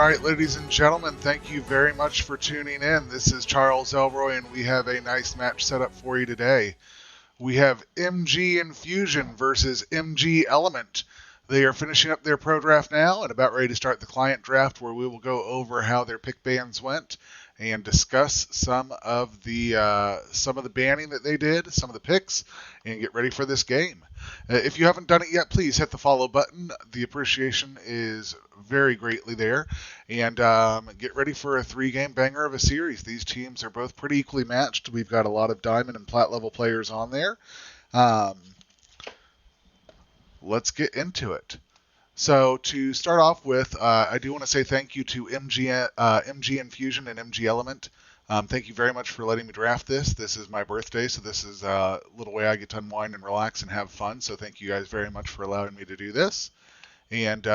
Alright, ladies and gentlemen, thank you very much for tuning in. This is Charles Elroy, and we have a nice match set up for you today. We have MG Infusion versus MG Element. They are finishing up their pro draft now and about ready to start the client draft, where we will go over how their pick bans went and discuss some of the banning that they did, some of the picks, and get ready for this game. If you haven't done it yet, please hit the follow button. The appreciation is very greatly there. And get ready for a 3-game banger of a series. These teams are both pretty equally matched. We've got a lot of diamond and plat level players on there. Let's get into it. So to start off with, I do want to say thank you to MG Infusion and MG Element. Thank you very much for letting me draft this. This is my birthday, so this is a little way I get to unwind and relax and have fun. So thank you guys very much for allowing me to do this. And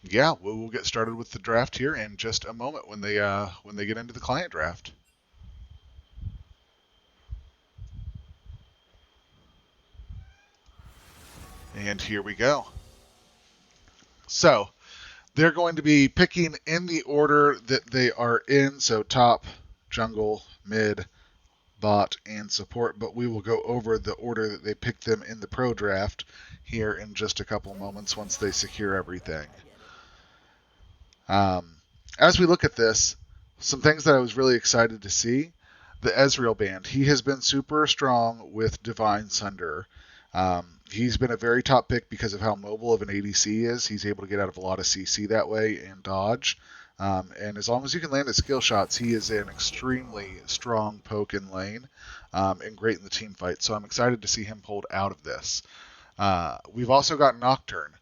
yeah, we'll get started with the draft here in just a moment when they get into the client draft. And here we go. So they're going to be picking in the order that they are in, so top, jungle, mid, bot, and support, but we will go over the order that they picked them in the pro draft here in just a couple moments once they secure everything. As we look at this, some things that I was really excited to see. The Ezreal band, he has been super strong with Divine Sunder. He's been a very top pick because of how mobile of an ADC is. He's able to get out of a lot of CC that way and dodge. And as long as you can land the skill shots, he is an extremely strong poke in lane and great in the team fight. So I'm excited to see him pulled out of this. We've also got Nocturne.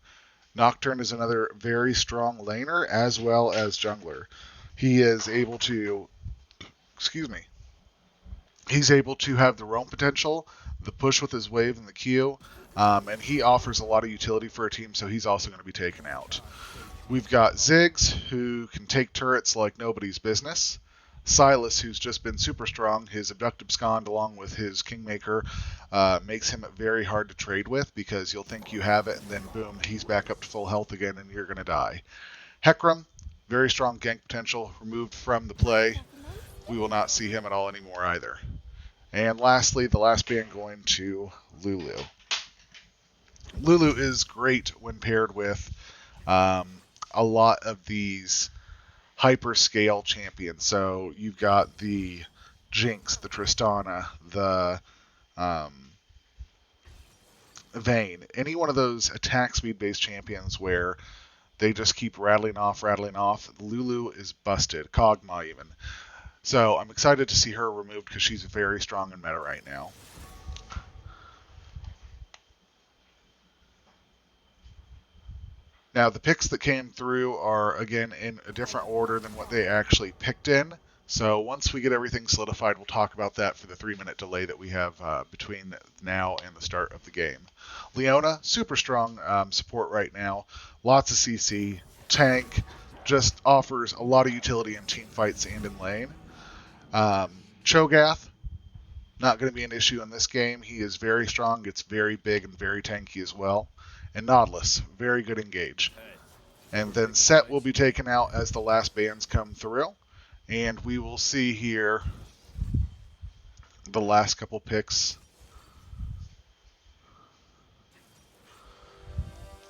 Nocturne is another very strong laner as well as jungler. He is able to, he's able to have the roam potential, the push with his wave and the Q, and he offers a lot of utility for a team, so he's also going to be taken out. We've got Ziggs, who can take turrets like nobody's business. Silas, who's just been super strong. His Abductive Scond along with his Kingmaker makes him very hard to trade with because you'll think you have it and then boom, he's back up to full health again and you're going to die. Hecarim, very strong gank potential, removed from the play. We will not see him at all anymore either. And lastly, the last band going to Lulu. Lulu is great when paired with a lot of these hyper-scale champions. So you've got the Jinx, the Tristana, the Vayne. Any one of those attack speed-based champions where they just keep rattling off. Lulu is busted. Kog'Maw even. So I'm excited to see her removed because she's very strong in meta right now. Now, the picks that came through are, again, in a different order than what they actually picked in. So once we get everything solidified, we'll talk about that for the 3-minute delay that we have between now and the start of the game. Leona, super strong support right now. Lots of CC. Tank, just offers a lot of utility in team fights and in lane. Cho'Gath, not going to be an issue in this game. He is very strong, gets very big and very tanky as well. And Nautilus, very good engage. And then Sett will be taken out as the last bans come through. And we will see here the last couple picks.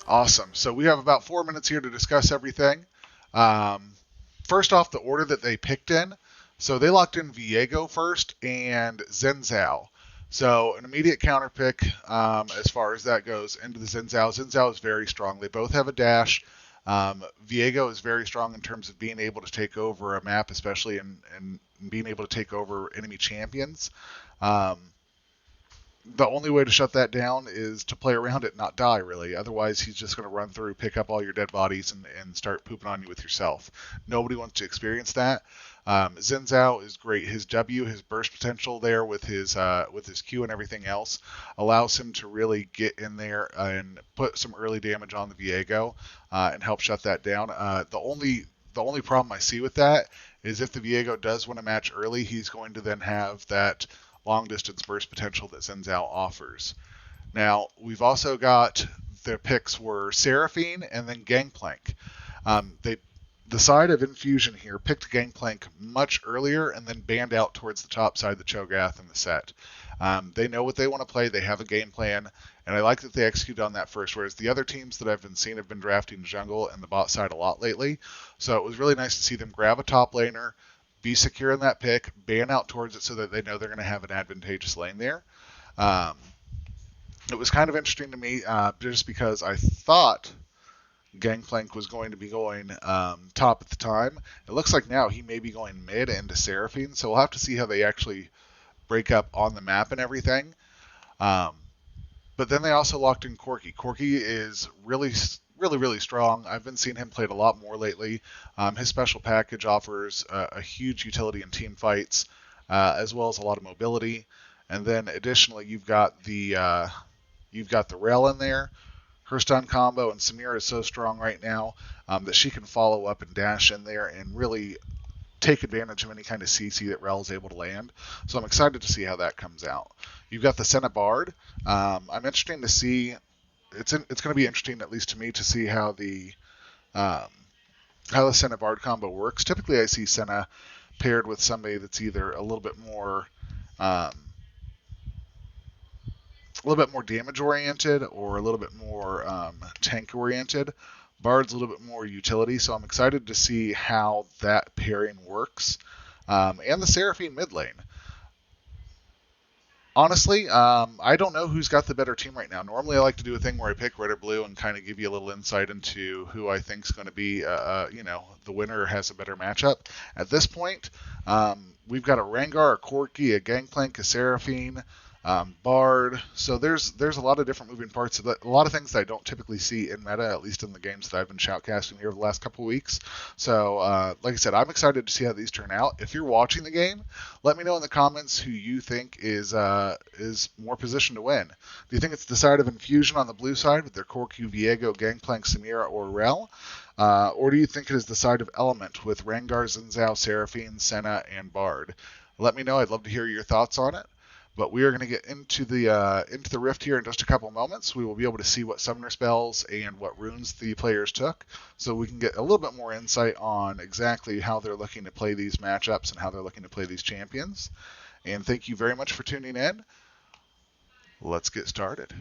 Awesome. So we have about 4 minutes here to discuss everything. First off, the order that they picked in. So they locked in Viego first and Zhao. So an immediate counter pick as far as that goes into the Zhao. Zhao is very strong. They both have a dash. Viego is very strong in terms of being able to take over a map, especially and being able to take over enemy champions. The only way to shut that down is to play around it, not die, really. Otherwise, he's just going to run through, pick up all your dead bodies, and start pooping on you with yourself. Nobody wants to experience that. Zhao is great. His W, his burst potential there with his Q and everything else allows him to really get in there and put some early damage on the Viego and help shut that down. The only problem I see with that is if the Viego does win a match early, he's going to then have that long distance burst potential that Zhao offers. Now, we've also got their picks were Seraphine and then Gangplank. the side of Infusion here picked Gangplank much earlier and then banned out towards the top side, the Cho'Gath and the Sett. They know what they want to play. They have a game plan, and I like that they execute on that first, whereas the other teams that I've been seeing have been drafting jungle and the bot side a lot lately. So it was really nice to see them grab a top laner, be secure in that pick, ban out towards it so that they know they're going to have an advantageous lane there. It was kind of interesting to me just because I thought Gangplank was going to be going top at the time. It looks like now he may be going mid into Seraphine, so we'll have to see how they actually break up on the map and everything. But then they also locked in Corki. Corki is really strong. I've been seeing him played a lot more lately. His special package offers a huge utility in team fights, as well as a lot of mobility. And then additionally, you've got the Rell in there. Her stun combo, and Samira is so strong right now that she can follow up and dash in there and really take advantage of any kind of CC that Rell is able to land. So I'm excited to see how that comes out. You've got the Senna Bard. I'm interested to see. It's going to be interesting, at least to me, to see how the Senna Bard combo works. Typically, I see Senna paired with somebody that's either a little bit more damage oriented or a little bit more tank oriented. Bard's a little bit more utility, so I'm excited to see how that pairing works. And the Seraphine mid lane. Honestly, I don't know who's got the better team right now. Normally, I like to do a thing where I pick red or blue and kind of give you a little insight into who I think is going to be, the winner has a better matchup. At this point, we've got a Rengar, a Corki, a Gangplank, a Seraphine, Bard. So there's a lot of different moving parts of that. A lot of things that I don't typically see in meta, at least in the games that I've been shoutcasting here over the last couple of weeks. So like I said, I'm excited to see how these turn out. If you're watching the game, let me know in the comments who you think is more positioned to win. Do you think it's the side of Infusion on the blue side with their Corki, Viego, Gangplank, Samira, or Rell? Or do you think it is the side of Element with Rengar, Zhao, Seraphine, Senna, and Bard? Let me know. I'd love to hear your thoughts on it. But we are going to get into the Rift here in just a couple moments. We will be able to see what summoner spells and what runes the players took, so we can get a little bit more insight on exactly how they're looking to play these matchups and how they're looking to play these champions. And thank you very much for tuning in. Let's get started.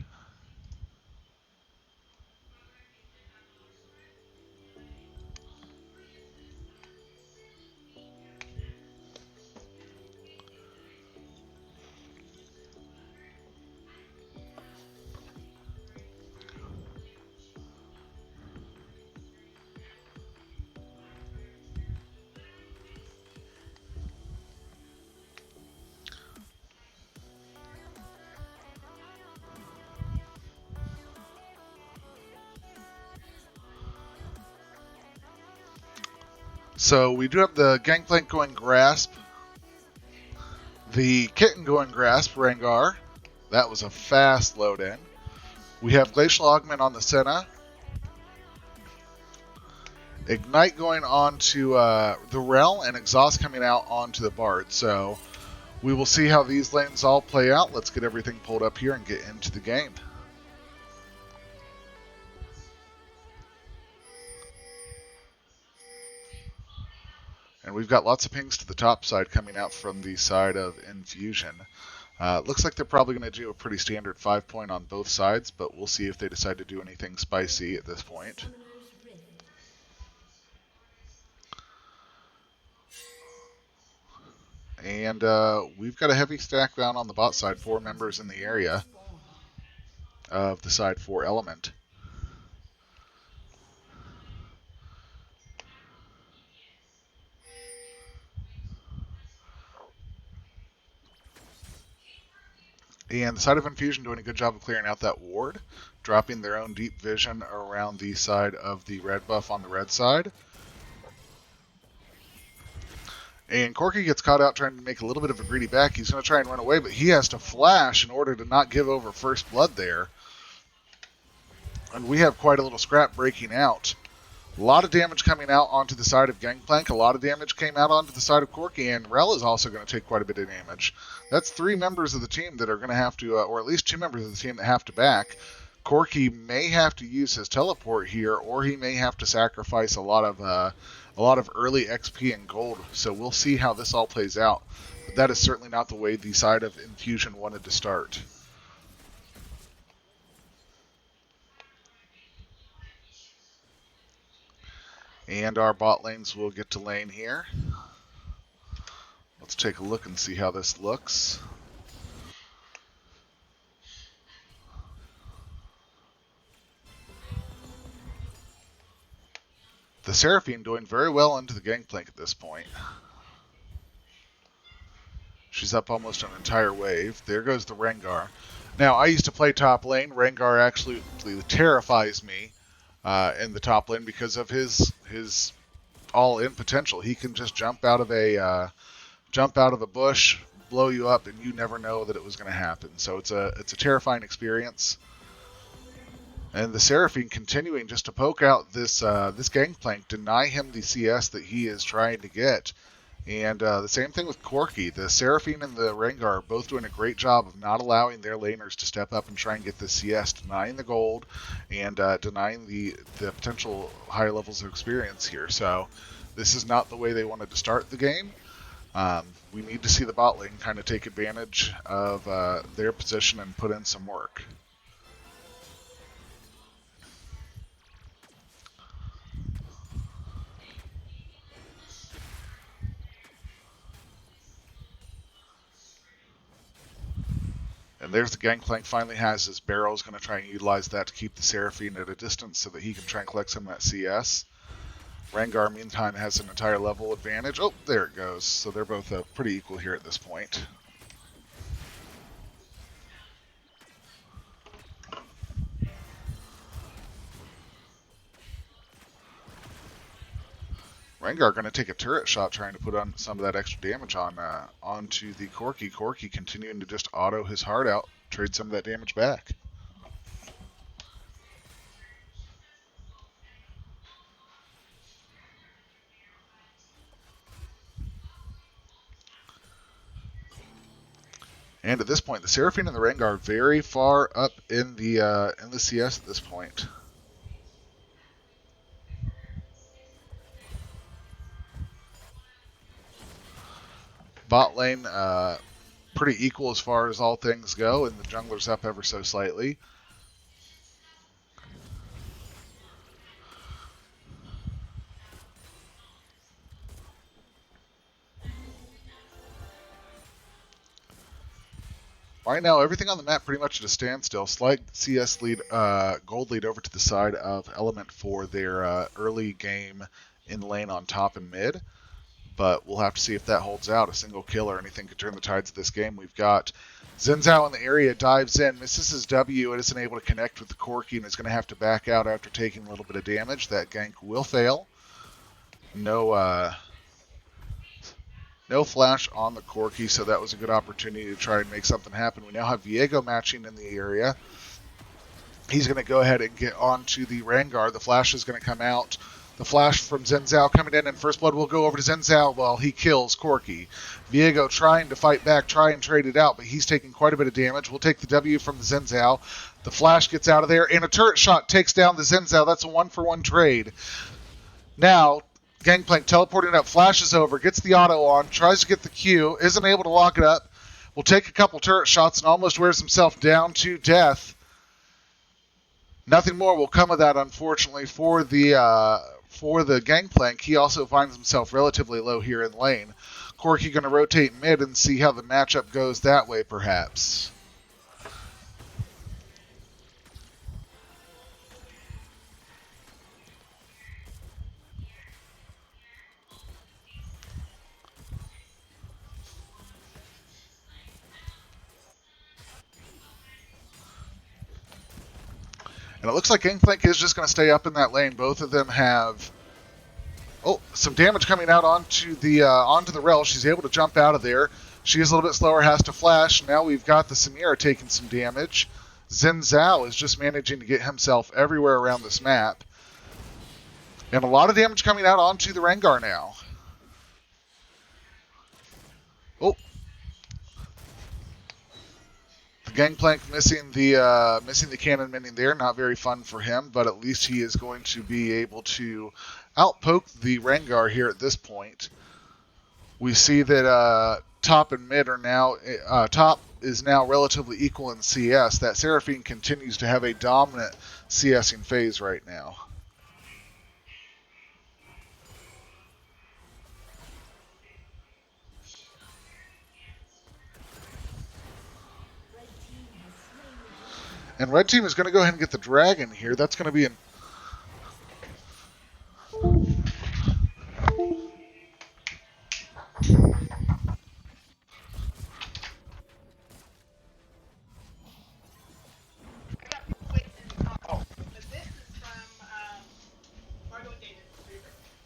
So we do have the Gangplank going Grasp, the Kitten going Grasp, Rengar. That was a fast load in. We have Glacial Augment on the Senna. Ignite going on to the Rell, and Exhaust coming out onto the Bard. So we will see how these lanes all play out. Let's get everything pulled up here and get into the game. And we've got lots of pings to the top side coming out from the side of Infusion. Looks like they're probably going to do a pretty standard 5-point on both sides, but we'll see if they decide to do anything spicy at this point. And we've got a heavy stack down on the bot side, 4 members in the area of the side 4 element. And the side of Infusion doing a good job of clearing out that ward, dropping their own deep vision around the side of the red buff on the red side. And Corki gets caught out trying to make a little bit of a greedy back. He's going to try and run away, but he has to flash in order to not give over first blood there. And we have quite a little scrap breaking out. A lot of damage coming out onto the side of Gangplank. A lot of damage came out onto the side of Corki, and Rell is also going to take quite a bit of damage. That's 3 members of the team that are going to have to, or at least 2 members of the team that have to back. Corki may have to use his teleport here, or he may have to sacrifice a lot of early XP and gold. So we'll see how this all plays out. But that is certainly not the way the side of Infusion wanted to start. And our bot lanes will get to lane here. Let's take a look and see how this looks. The Seraphine doing very well into the Gangplank at this point. She's up almost an entire wave. There goes the Rengar. Now, I used to play top lane. Rengar actually terrifies me in the top lane because of his all-in potential. He can just jump out of a bush, blow you up, and you never know that it was going to happen. So it's a terrifying experience. And the Seraphine continuing just to poke out this Gangplank, deny him the CS that he is trying to get. And the same thing with Corki. The Seraphine and the Rengar are both doing a great job of not allowing their laners to step up and try and get the CS, denying the gold and denying the potential higher levels of experience here. So this is not the way they wanted to start the game. We need to see the bot lane kind of take advantage of their position and put in some work. And there's the Gangplank finally has his barrel. Is going to try and utilize that to keep the Seraphine at a distance so that he can try and collect some of that CS. Rengar, meantime, has an entire level advantage. Oh, there it goes. So they're both pretty equal here at this point. Rengar going to take a turret shot trying to put on some of that extra damage onto the Corki. Corki continuing to just auto his heart out, trade some of that damage back. And at this point, the Seraphine and the Rengar are very far up in the CS at this point. Bot lane, pretty equal as far as all things go, and the jungler's up ever so slightly. Right now, everything on the map pretty much at a standstill. Slight CS lead, gold lead over to the side of Element for their early game in lane on top and mid. But we'll have to see if that holds out. A single kill or anything could turn the tides of this game. We've got Zhao in the area, dives in, misses his W, and isn't able to connect with the Corki, and is going to have to back out after taking a little bit of damage. That gank will fail. No flash on the Corki, so that was a good opportunity to try and make something happen. We now have Viego matching in the area. He's going to go ahead and get onto the Rengar. The flash is going to come out. The flash from Zhao coming in, and First Blood will go over to Zhao while he kills Corki. Viego trying to fight back, try and trade it out, but he's taking quite a bit of damage. We'll take the W from the Zhao. The flash gets out of there, and a turret shot takes down the Zhao. That's a 1-for-1 trade. Now, Gangplank teleporting up, flashes over, gets the auto on, tries to get the Q, isn't able to lock it up. Will take a couple turret shots and almost wears himself down to death. Nothing more will come of that, unfortunately, for the Gangplank. He also finds himself relatively low here in lane. Corki going to rotate mid and see how the matchup goes that way, perhaps. And it looks like Gangplank is just going to stay up in that lane. Both of them have some damage coming out onto the Rell. She's able to jump out of there. She is a little bit slower, has to flash. Now we've got the Samira taking some damage. Zhao is just managing to get himself everywhere around this map. And a lot of damage coming out onto the Rengar now. The Gangplank missing the cannon mending there, not very fun for him, but at least he is going to be able to outpoke the Rengar here at this point. We see that top and mid are now top is now relatively equal in CS. That Seraphine continues to have a dominant CSing phase right now. And red team is going to go ahead and get the dragon here. That's going to be an...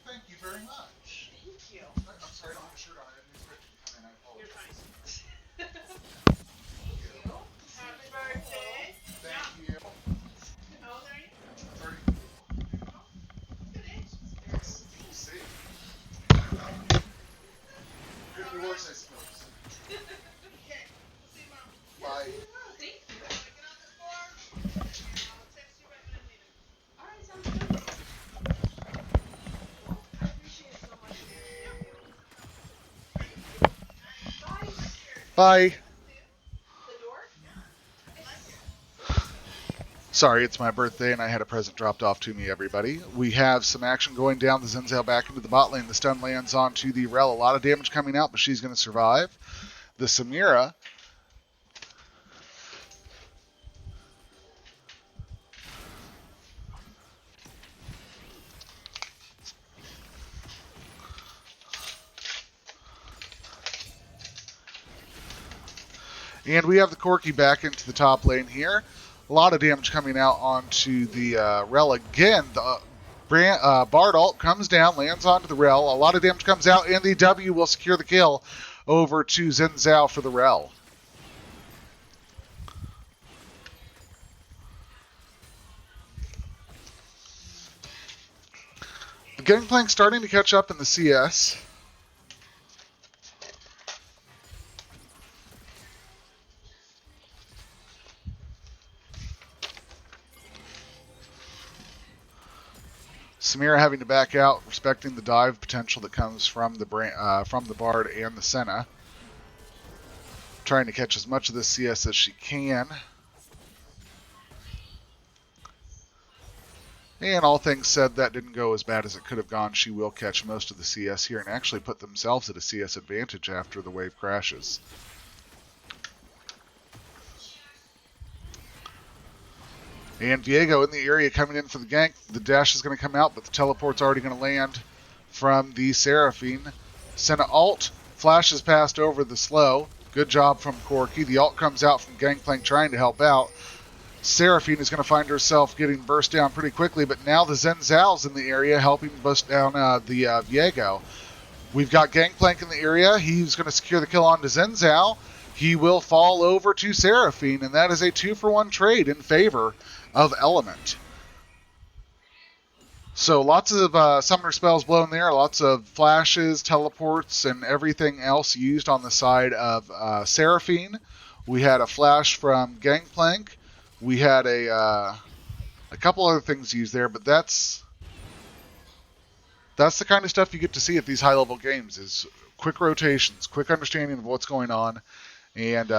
Thank you very much. Thank you. I'm sorry, I don't have a shirt on. I didn't expect you to come in. I apologize. You're fine. Thank you. Happy birthday. Thank you. How old are you? 30. Good age. Yes. See? Could be worse, I suppose. Okay. We'll see you tomorrow. Bye. Thank you. Get out the car. I'll text you right when I'm leaving. All right, sounds good. I appreciate it so much. Bye. Bye. The door? Sorry, it's my birthday and I had a present dropped off to me, everybody. We have some action going down. The Zhao back into the bot lane. The stun lands onto the Rell. A lot of damage coming out, but she's going to survive. The Samira... And we have the Corki back into the top lane here. A lot of damage coming out onto the Rell again. The Bard ult comes down, lands onto the Rell. A lot of damage comes out, and the W will secure the kill over to Zhao for the Rell. The Gangplank starting to catch up in the CS. Samira having to back out, respecting the dive potential that comes from the Bard and the Senna. Trying to catch as much of this CS as she can. And all things said, that didn't go as bad as it could have gone. She will catch most of the CS here and actually put themselves at a CS advantage after the wave crashes. And Viego in the area coming in for the gank. The dash is going to come out, but the teleport's already going to land from the Seraphine. Senna ult flashes past over the slow. Good job from Corki. The ult comes out from Gangplank trying to help out. Seraphine is going to find herself getting burst down pretty quickly, but now the Zhao's in the area helping burst down the Viego. We've got Gangplank in the area. He's going to secure the kill onto Zhao. He will fall over to Seraphine, and that is a 2-for-1 trade in favor of Element. So lots of summoner spells blown there, lots of flashes, teleports, and everything else used on the side of Seraphine. We had a flash from Gangplank. We had a couple other things used there, but that's the kind of stuff you get to see at these high-level games, is quick rotations, quick understanding of what's going on, and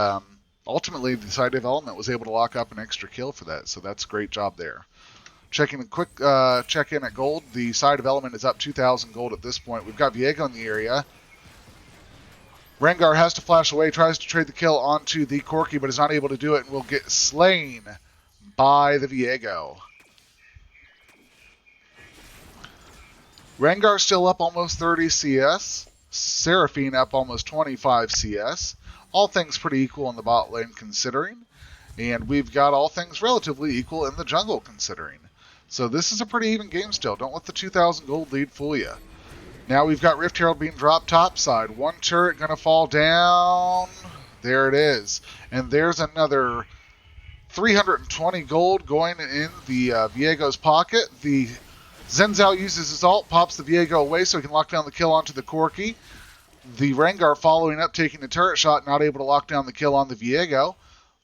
ultimately the side of Element was able to lock up an extra kill for that, so that's a great job there. Checking a quick check-in at gold. The side of Element is up 2,000 gold at this point. We've got Viego in the area. Rengar has to flash away, tries to trade the kill onto the Corki, but is not able to do it and will get slain by the Viego. Rengar still up almost 30 CS. Seraphine up almost 25 CS. All things pretty equal in the bot lane considering. And we've got all things relatively equal in the jungle considering. So this is a pretty even game still. Don't let the 2,000 gold lead fool you. Now we've got Rift Herald being dropped topside. One turret going to fall down. There it is. And there's another 320 gold going in the Viego's pocket. The Zhao uses his ult, pops the Viego away so he can lock down the kill onto the Corki. The Rengar following up, taking the turret shot, not able to lock down the kill on the Viego.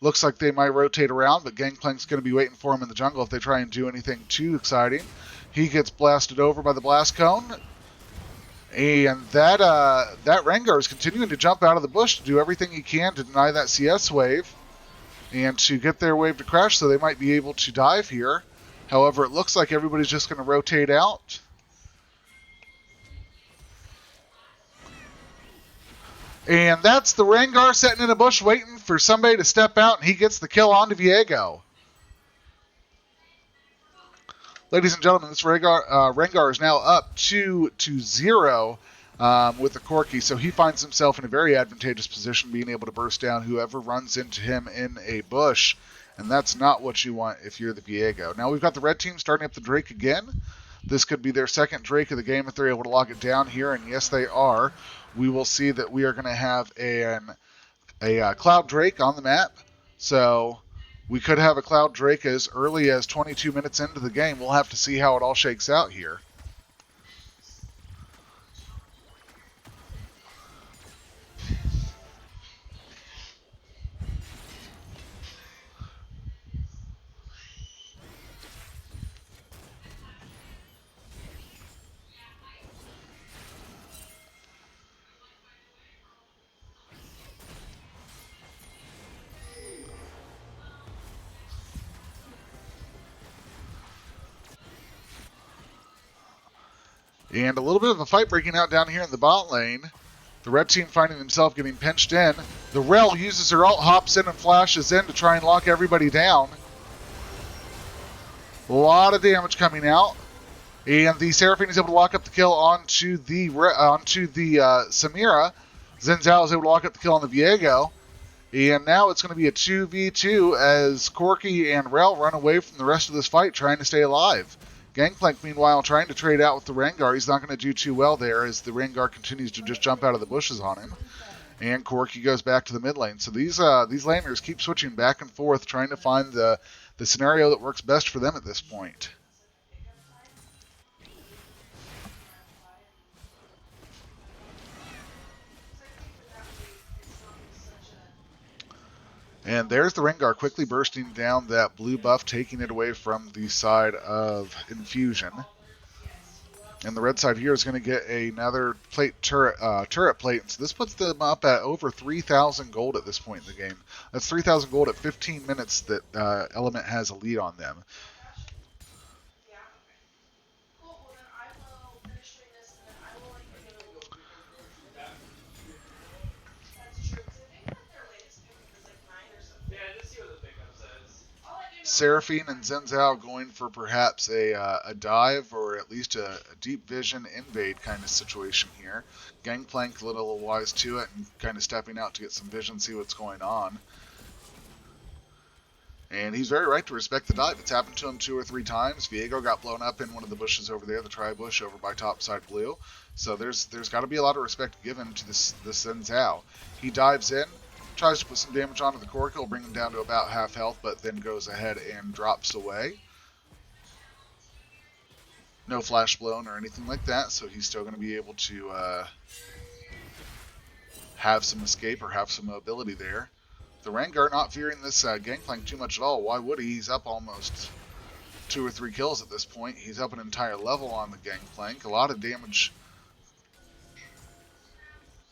Looks like they might rotate around, but Gangplank's going to be waiting for him in the jungle if they try and do anything too exciting. He gets blasted over by the blast cone. And that Rengar is continuing to jump out of the bush to do everything he can to deny that CS wave and to get their wave to crash, so they might be able to dive here. However, it looks like everybody's just going to rotate out. And that's the Rengar sitting in a bush waiting for somebody to step out, and he gets the kill onto Viego. Ladies and gentlemen, this Rengar is now up 2-0 with the Corki, so he finds himself in a very advantageous position, being able to burst down whoever runs into him in a bush, and that's not what you want if you're the Viego. Now we've got the red team starting up the Drake again. This could be their second Drake of the game if they're able to lock it down here, and yes, they are. We will see that we are going to have a Cloud Drake on the map, so we could have a Cloud Drake as early as 22 minutes into the game. We'll have to see how it all shakes out here. And a little bit of a fight breaking out down here in the bot lane. The red team finding themselves getting pinched in. The Rell uses her ult, hops in and flashes in to try and lock everybody down. A lot of damage coming out. And the Seraphine is able to lock up the kill onto the Samira. Zhao is able to lock up the kill on the Viego. And now it's going to be a 2v2 as Corki and Rell run away from the rest of this fight, trying to stay alive. Gangplank, meanwhile, trying to trade out with the Rengar. He's not going to do too well there as the Rengar continues to just jump out of the bushes on him. And Corki goes back to the mid lane. So these laners keep switching back and forth, trying to find the scenario that works best for them at this point. And there's the Rengar quickly bursting down that blue buff, taking it away from the side of Infusion. And the red side here is going to get another turret plate. So this puts them up at over 3,000 gold at this point in the game. That's 3,000 gold at 15 minutes that Element has a lead on them. Seraphine and Zhao going for perhaps a dive or at least a deep vision invade kind of situation here. Gangplank a little wise to it and kind of stepping out to get some vision, see what's going on. And he's very right to respect the dive. It's happened to him 2 or 3 times. Viego got blown up in one of the bushes over there, the tri-bush over by topside blue. So there's got to be a lot of respect given to this Zhao. He dives in, tries to put some damage onto the Corki, will bring him down to about half health, but then goes ahead and drops away. No flash blown or anything like that, so he's still going to be able to have some escape or have some mobility there. The Rengar not fearing this Gangplank too much at all. Why would he? He's up almost 2 or 3 kills at this point. He's up an entire level on the Gangplank. A lot of damage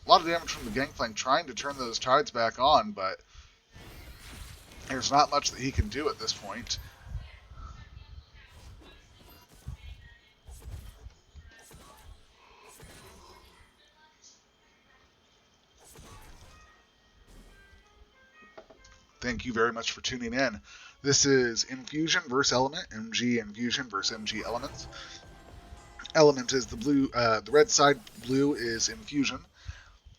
from the Gangplank trying to turn those tides back on, but there's not much that he can do at this point. Thank you very much for tuning in. This is Infusion versus Element, MG Infusion versus MG Elements. Element is the blue, the red side, blue is Infusion.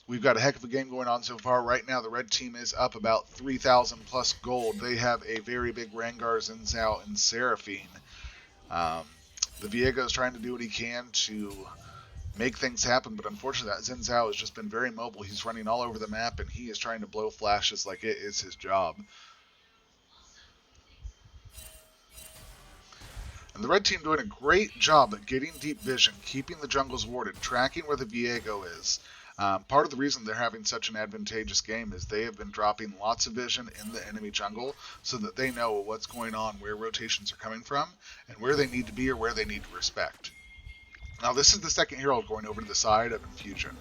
We've got a heck of a game going on so far. Right now, the red team is up about 3,000 plus gold. They have a very big Rengar, Zhao, and Seraphine. The Viego is trying to do what he can to make things happen, but unfortunately, that Zhao has just been very mobile. He's running all over the map, and he is trying to blow flashes like it is his job. And the red team doing a great job at getting deep vision, keeping the jungles warded, tracking where the Viego is. Part of the reason they're having such an advantageous game is they have been dropping lots of vision in the enemy jungle so that they know what's going on, where rotations are coming from, and where they need to be or where they need to respect. Now, this is the second hero going over to the side of Infusion.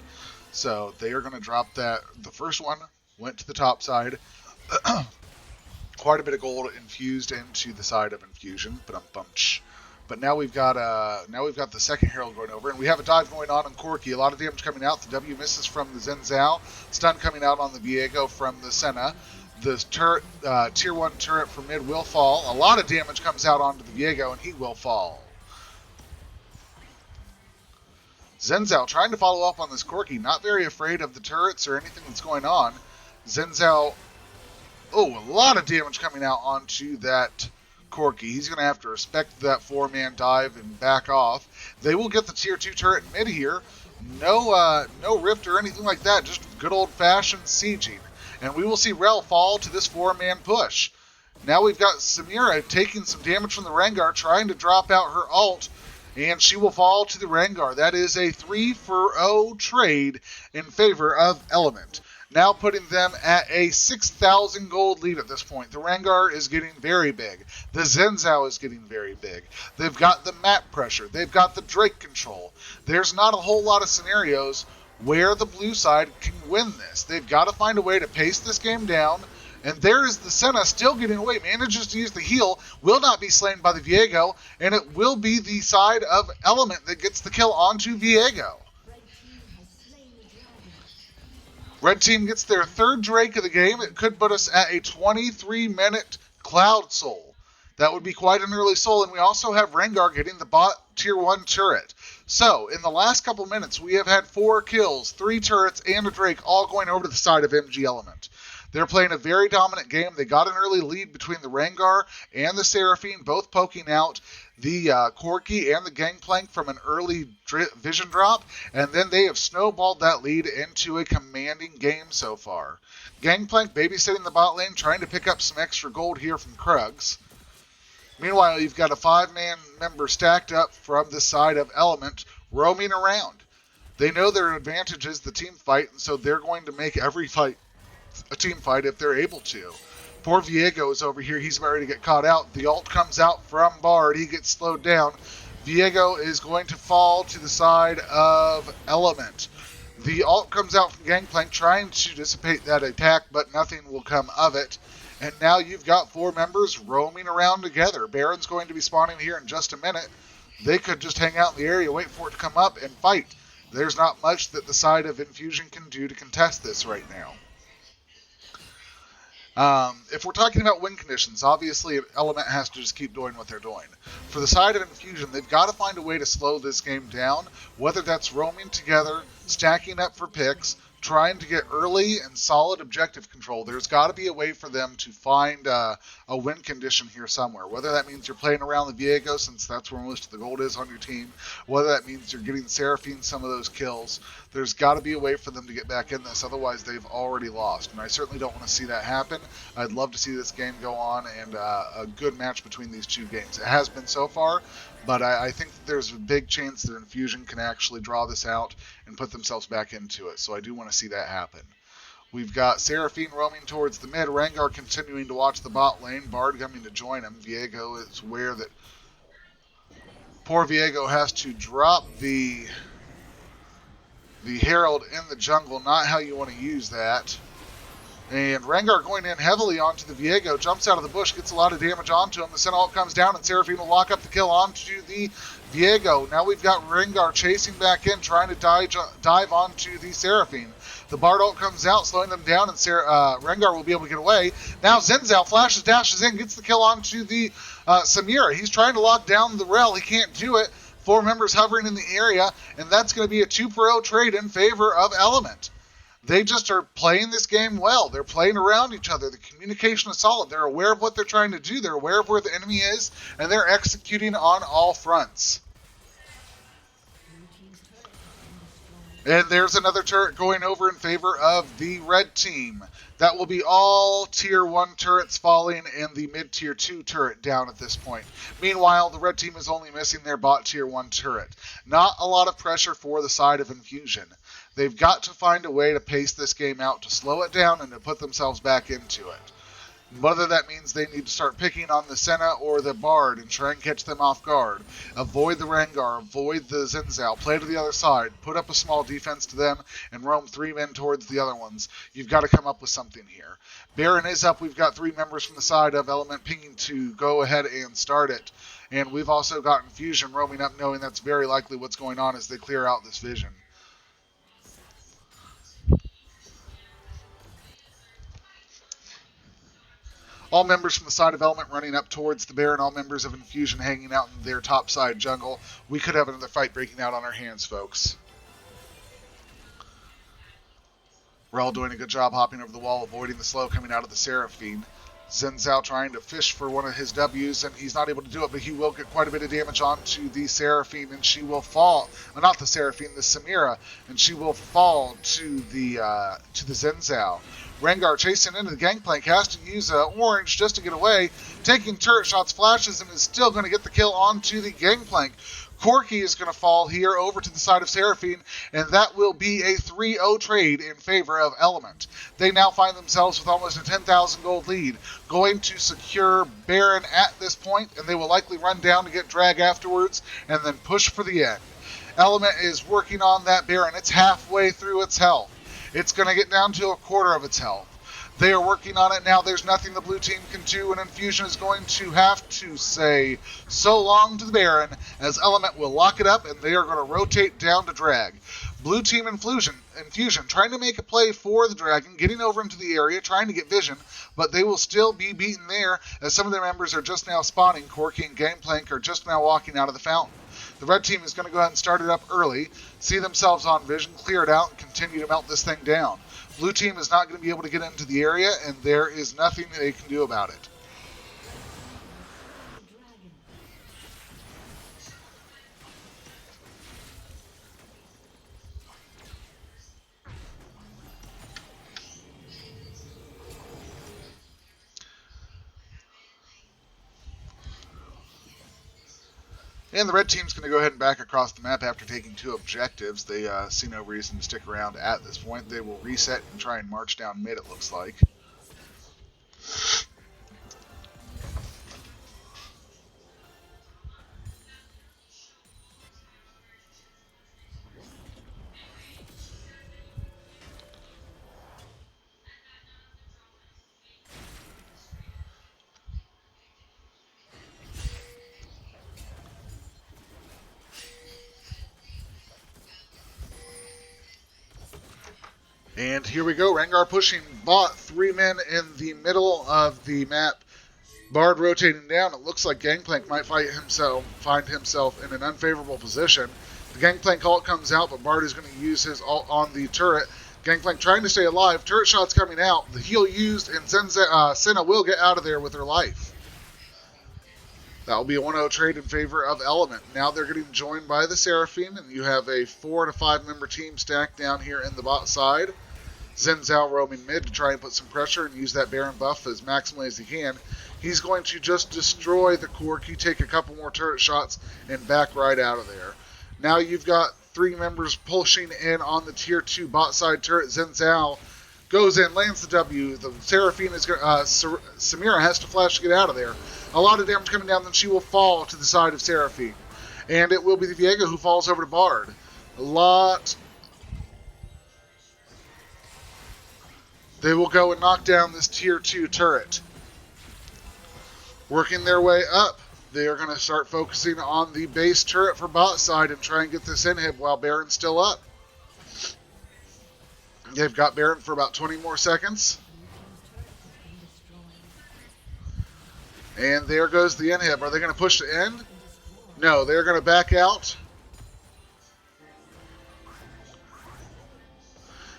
So they are going to drop that. The first one went to the top side. Quite a bit of gold infused into the side of Infusion. But now we've got the second herald going over, and we have a dive going on Corki. A lot of damage coming out. The W misses from the Zhao. Stun coming out on the Viego from the Senna. The turret, tier 1 turret from mid will fall. A lot of damage comes out onto the Viego, and he will fall. Zhao trying to follow up on this Corki, not very afraid of the turrets or anything that's going on. Zhao, a lot of damage coming out onto that Corki. He's going to have to respect that 4-man dive and back off. They will get the tier 2 turret in mid here. No rift or anything like that, just good old-fashioned sieging. And we will see Rell fall to this 4-man push. Now we've got Samira taking some damage from the Rengar, trying to drop out her ult, and she will fall to the Rengar. That is a 3-for-0 trade in favor of Element. Now putting them at a 6,000 gold lead at this point. The Rengar is getting very big. The Zhao is getting very big. They've got the map pressure. They've got the Drake control. There's not a whole lot of scenarios where the blue side can win this. They've got to find a way to pace this game down. And there is the Senna still getting away, manages to use the heal, will not be slain by the Viego, and it will be the side of Element that gets the kill onto Viego. Red team gets their third Drake of the game. It could put us at a 23-minute Cloud Soul. That would be quite an early soul, and we also have Rengar getting the bot tier 1 turret. So, in the last couple minutes, we have had 4 kills, 3 turrets, and a Drake all going over to the side of MG Element. They're playing a very dominant game. They got an early lead between the Rengar and the Seraphine, both poking out the Corki and the Gangplank from an early vision drop, and then they have snowballed that lead into a commanding game so far. Gangplank babysitting the bot lane, trying to pick up some extra gold here from Krugs. Meanwhile, you've got a 5-man member stacked up from the side of Element, roaming around. They know their advantage is the team fight, and so they're going to make every fight a team fight if they're able to. Poor Viego is over here. He's about ready to get caught out. The ult comes out from Bard. He gets slowed down. Viego is going to fall to the side of Element. The ult comes out from Gangplank, trying to dissipate that attack, but nothing will come of it. And now you've got 4 members roaming around together. Baron's going to be spawning here in just a minute. They could just hang out in the area, wait for it to come up, and fight. There's not much that the side of Infusion can do to contest this right now. If we're talking about win conditions, obviously Element has to just keep doing what they're doing. For the side of Infusion, they've got to find a way to slow this game down, whether that's roaming together, stacking up for picks, trying to get early and solid objective control. There's got to be a way for them to find a win condition here somewhere, whether that means you're playing around the Viego, since that's where most of the gold is on your team, whether that means you're getting Seraphine some of those kills. There's got to be a way for them to get back in this, otherwise they've already lost, and I certainly don't want to see that happen. I'd love to see this game go on and a good match between these two games. It has been so far, but I think that there's a big chance that Infusion can actually draw this out and put themselves back into it, so I do want to see that happen. We've got Seraphine roaming towards the mid, Rengar continuing to watch the bot lane, Bard coming to join him. Viego is aware that poor Viego has to drop the Herald in the jungle, not how you want to use that. And Rengar going in heavily onto the Viego, jumps out of the bush, gets a lot of damage onto him. The Senna ult comes down, and Seraphine will lock up the kill onto the Viego. Now we've got Rengar chasing back in, trying to dive onto the Seraphine. The Bard ult comes out, slowing them down, and Rengar will be able to get away. Now Zhao flashes, dashes in, gets the kill onto the Samira. He's trying to lock down the Rell. He can't do it. 4 members hovering in the area, and that's going to be a 2-for-0 trade in favor of Element. They just are playing this game well. They're playing around each other. The communication is solid. They're aware of what they're trying to do. They're aware of where the enemy is, and they're executing on all fronts. And there's another turret going over in favor of the red team. That will be all Tier 1 turrets falling and the mid-Tier 2 turret down at this point. Meanwhile, the red team is only missing their bot Tier 1 turret. Not a lot of pressure for the side of Infusion. They've got to find a way to pace this game out, to slow it down, and to put themselves back into it. Whether that means they need to start picking on the Senna or the Bard and try and catch them off guard. Avoid the Rengar, avoid the Zhao, play to the other side, put up a small defense to them, and roam 3 men towards the other ones. You've got to come up with something here. Baron is up. We've got 3 members from the side of Element pinging to go ahead and start it. And we've also got Infusion roaming up, knowing that's very likely what's going on as they clear out this vision. All members from the side of Element running up towards the Baron, all members of Infusion hanging out in their top side jungle. We could have another fight breaking out on our hands, folks. Rell doing a good job hopping over the wall, avoiding the slow coming out of the Seraphine. Zhao trying to fish for one of his W's, and he's not able to do it, but he will get quite a bit of damage onto the Seraphine, and she will fall. Not the Seraphine, the Samira, and she will fall to the Zhao. Rengar chasing into the Gangplank, has to use orange just to get away, taking turret shots, flashes, and is still going to get the kill onto the Gangplank. Corki is going to fall here over to the side of Seraphine, and that will be a 3-0 trade in favor of Element. They now find themselves with almost a 10,000 gold lead, going to secure Baron at this point, and they will likely run down to get drag afterwards, and then push for the end. Element is working on that Baron. It's halfway through its health. It's going to get down to a quarter of its health. They are working on it now. There's nothing the blue team can do, and Infusion is going to have to say so long to the Baron, as Element will lock it up, and they are going to rotate down to drag. Blue team Infusion trying to make a play for the Dragon, getting over into the area, trying to get vision, but they will still be beaten there, as some of their members are just now spawning. Corki and Gangplank are just now walking out of the fountain. The red team is going to go ahead and start it up early, see themselves on vision, clear it out, and continue to melt this thing down. Blue team is not going to be able to get into the area, and there is nothing they can do about it. And the red team's going to go ahead and back across the map after taking 2 objectives. They see no reason to stick around at this point. They will reset and try and march down mid, it looks like. And here we go, Rengar pushing bot, 3 men in the middle of the map. Bard rotating down. It looks like Gangplank might find himself in an unfavorable position. The Gangplank ult comes out, but Bard is going to use his ult on the turret. Gangplank trying to stay alive. Turret shots coming out. The heal used, and Senna will get out of there with her life. That will be a 1-0 trade in favor of Element. Now they're getting joined by the Seraphine, and you have a 4 to 5 member team stacked down here in the bot side. Zhao roaming mid to try and put some pressure and use that Baron buff as maximally as he can. He's going to just destroy the Corki, take a couple more turret shots, and back right out of there. Now you've got 3 members pushing in on the tier 2 bot side turret. Zhao goes in, lands the W. The Seraphine is Samira has to flash to get out of there. A lot of damage coming down, then she will fall to the side of Seraphine. And it will be the Viego who falls over to Bard. A lot. They will go and knock down this tier 2 turret. Working their way up, they are going to start focusing on the base turret for bot side and try and get this inhib while Baron's still up. They've got Baron for about 20 more seconds. And there goes the inhib. Are they going to push to end? No, they're going to back out.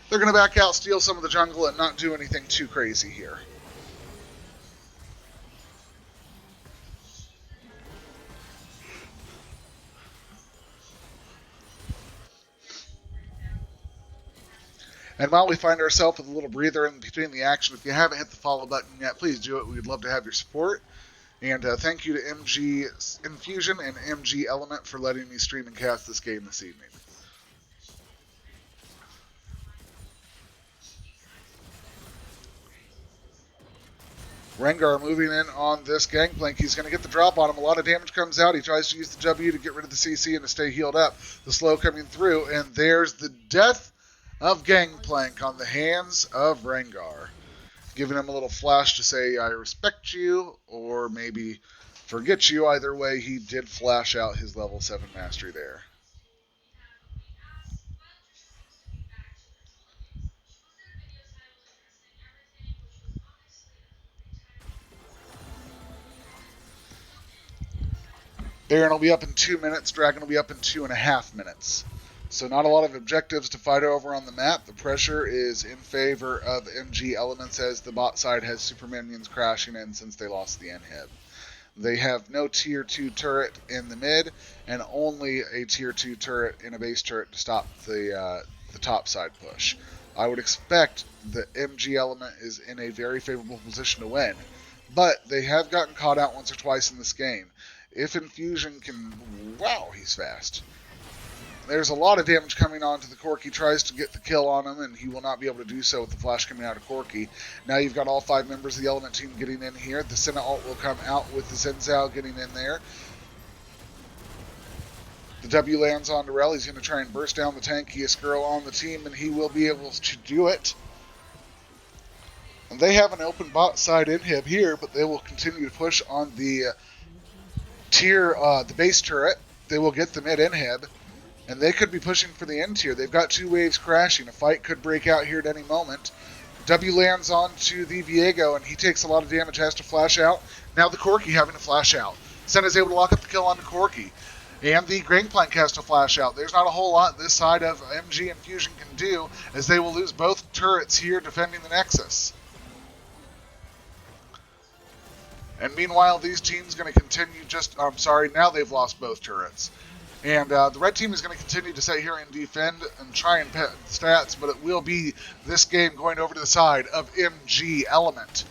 They're going to back out, steal some of the jungle, and not do anything too crazy here. And while we find ourselves with a little breather in between the action, if you haven't hit the follow button yet, please do it. We'd love to have your support. And thank you to MG Infusion and MG Element for letting me stream and cast this game this evening. Rengar moving in on this Gangplank. He's going to get the drop on him. A lot of damage comes out. He tries to use the W to get rid of the CC and to stay healed up. The slow coming through, and there's the death of Gangplank on the hands of Rengar. Giving him a little flash to say, I respect you, or maybe forget you. Either way, he did flash out his level 7 mastery there. Baron will be up in 2 minutes. Dragon will be up in 2.5 minutes. So not a lot of objectives to fight over on the map. The pressure is in favor of MG Elements as the bot side has super minions crashing in since they lost the inhib. They have no tier 2 turret in the mid and only a tier 2 turret in a base turret to stop the top side push. I would expect that MG Element is in a very favorable position to win, but they have gotten caught out once or twice in this game. If Infusion can... Wow, he's fast. There's a lot of damage coming on to the Corki. Tries to get the kill on him, and he will not be able to do so with the flash coming out of Corki. Now you've got all 5 members of the Element team getting in here. The Senna ult will come out with the Zhao getting in there. The W lands on Rell. He's going to try and burst down the tankiest girl on the team, and he will be able to do it. And they have an open bot side inhib here, but they will continue to push on the the base turret. They will get the mid inhib, and they could be pushing for the end tier. They've got 2 waves crashing. A fight could break out here at any moment. W lands onto the Viego, and he takes a lot of damage, has to flash out. Now the Corki having to flash out. Senna's able to lock up the kill onto Corki, and the Gangplank has to flash out. There's not a whole lot this side of MG Infusion can do, as they will lose both turrets here defending the Nexus. And meanwhile, these teams going to continue now they've lost both turrets. And the red team is going to continue to sit here and defend and try and pet stats, but it will be this game going over to the side of MG Element.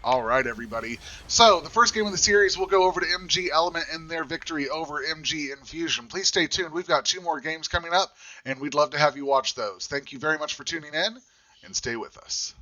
All right, everybody. So the first game of the series will go over to MG Element in their victory over MG Infusion. Please stay tuned. We've got 2 more games coming up, and we'd love to have you watch those. Thank you very much for tuning in, and stay with us.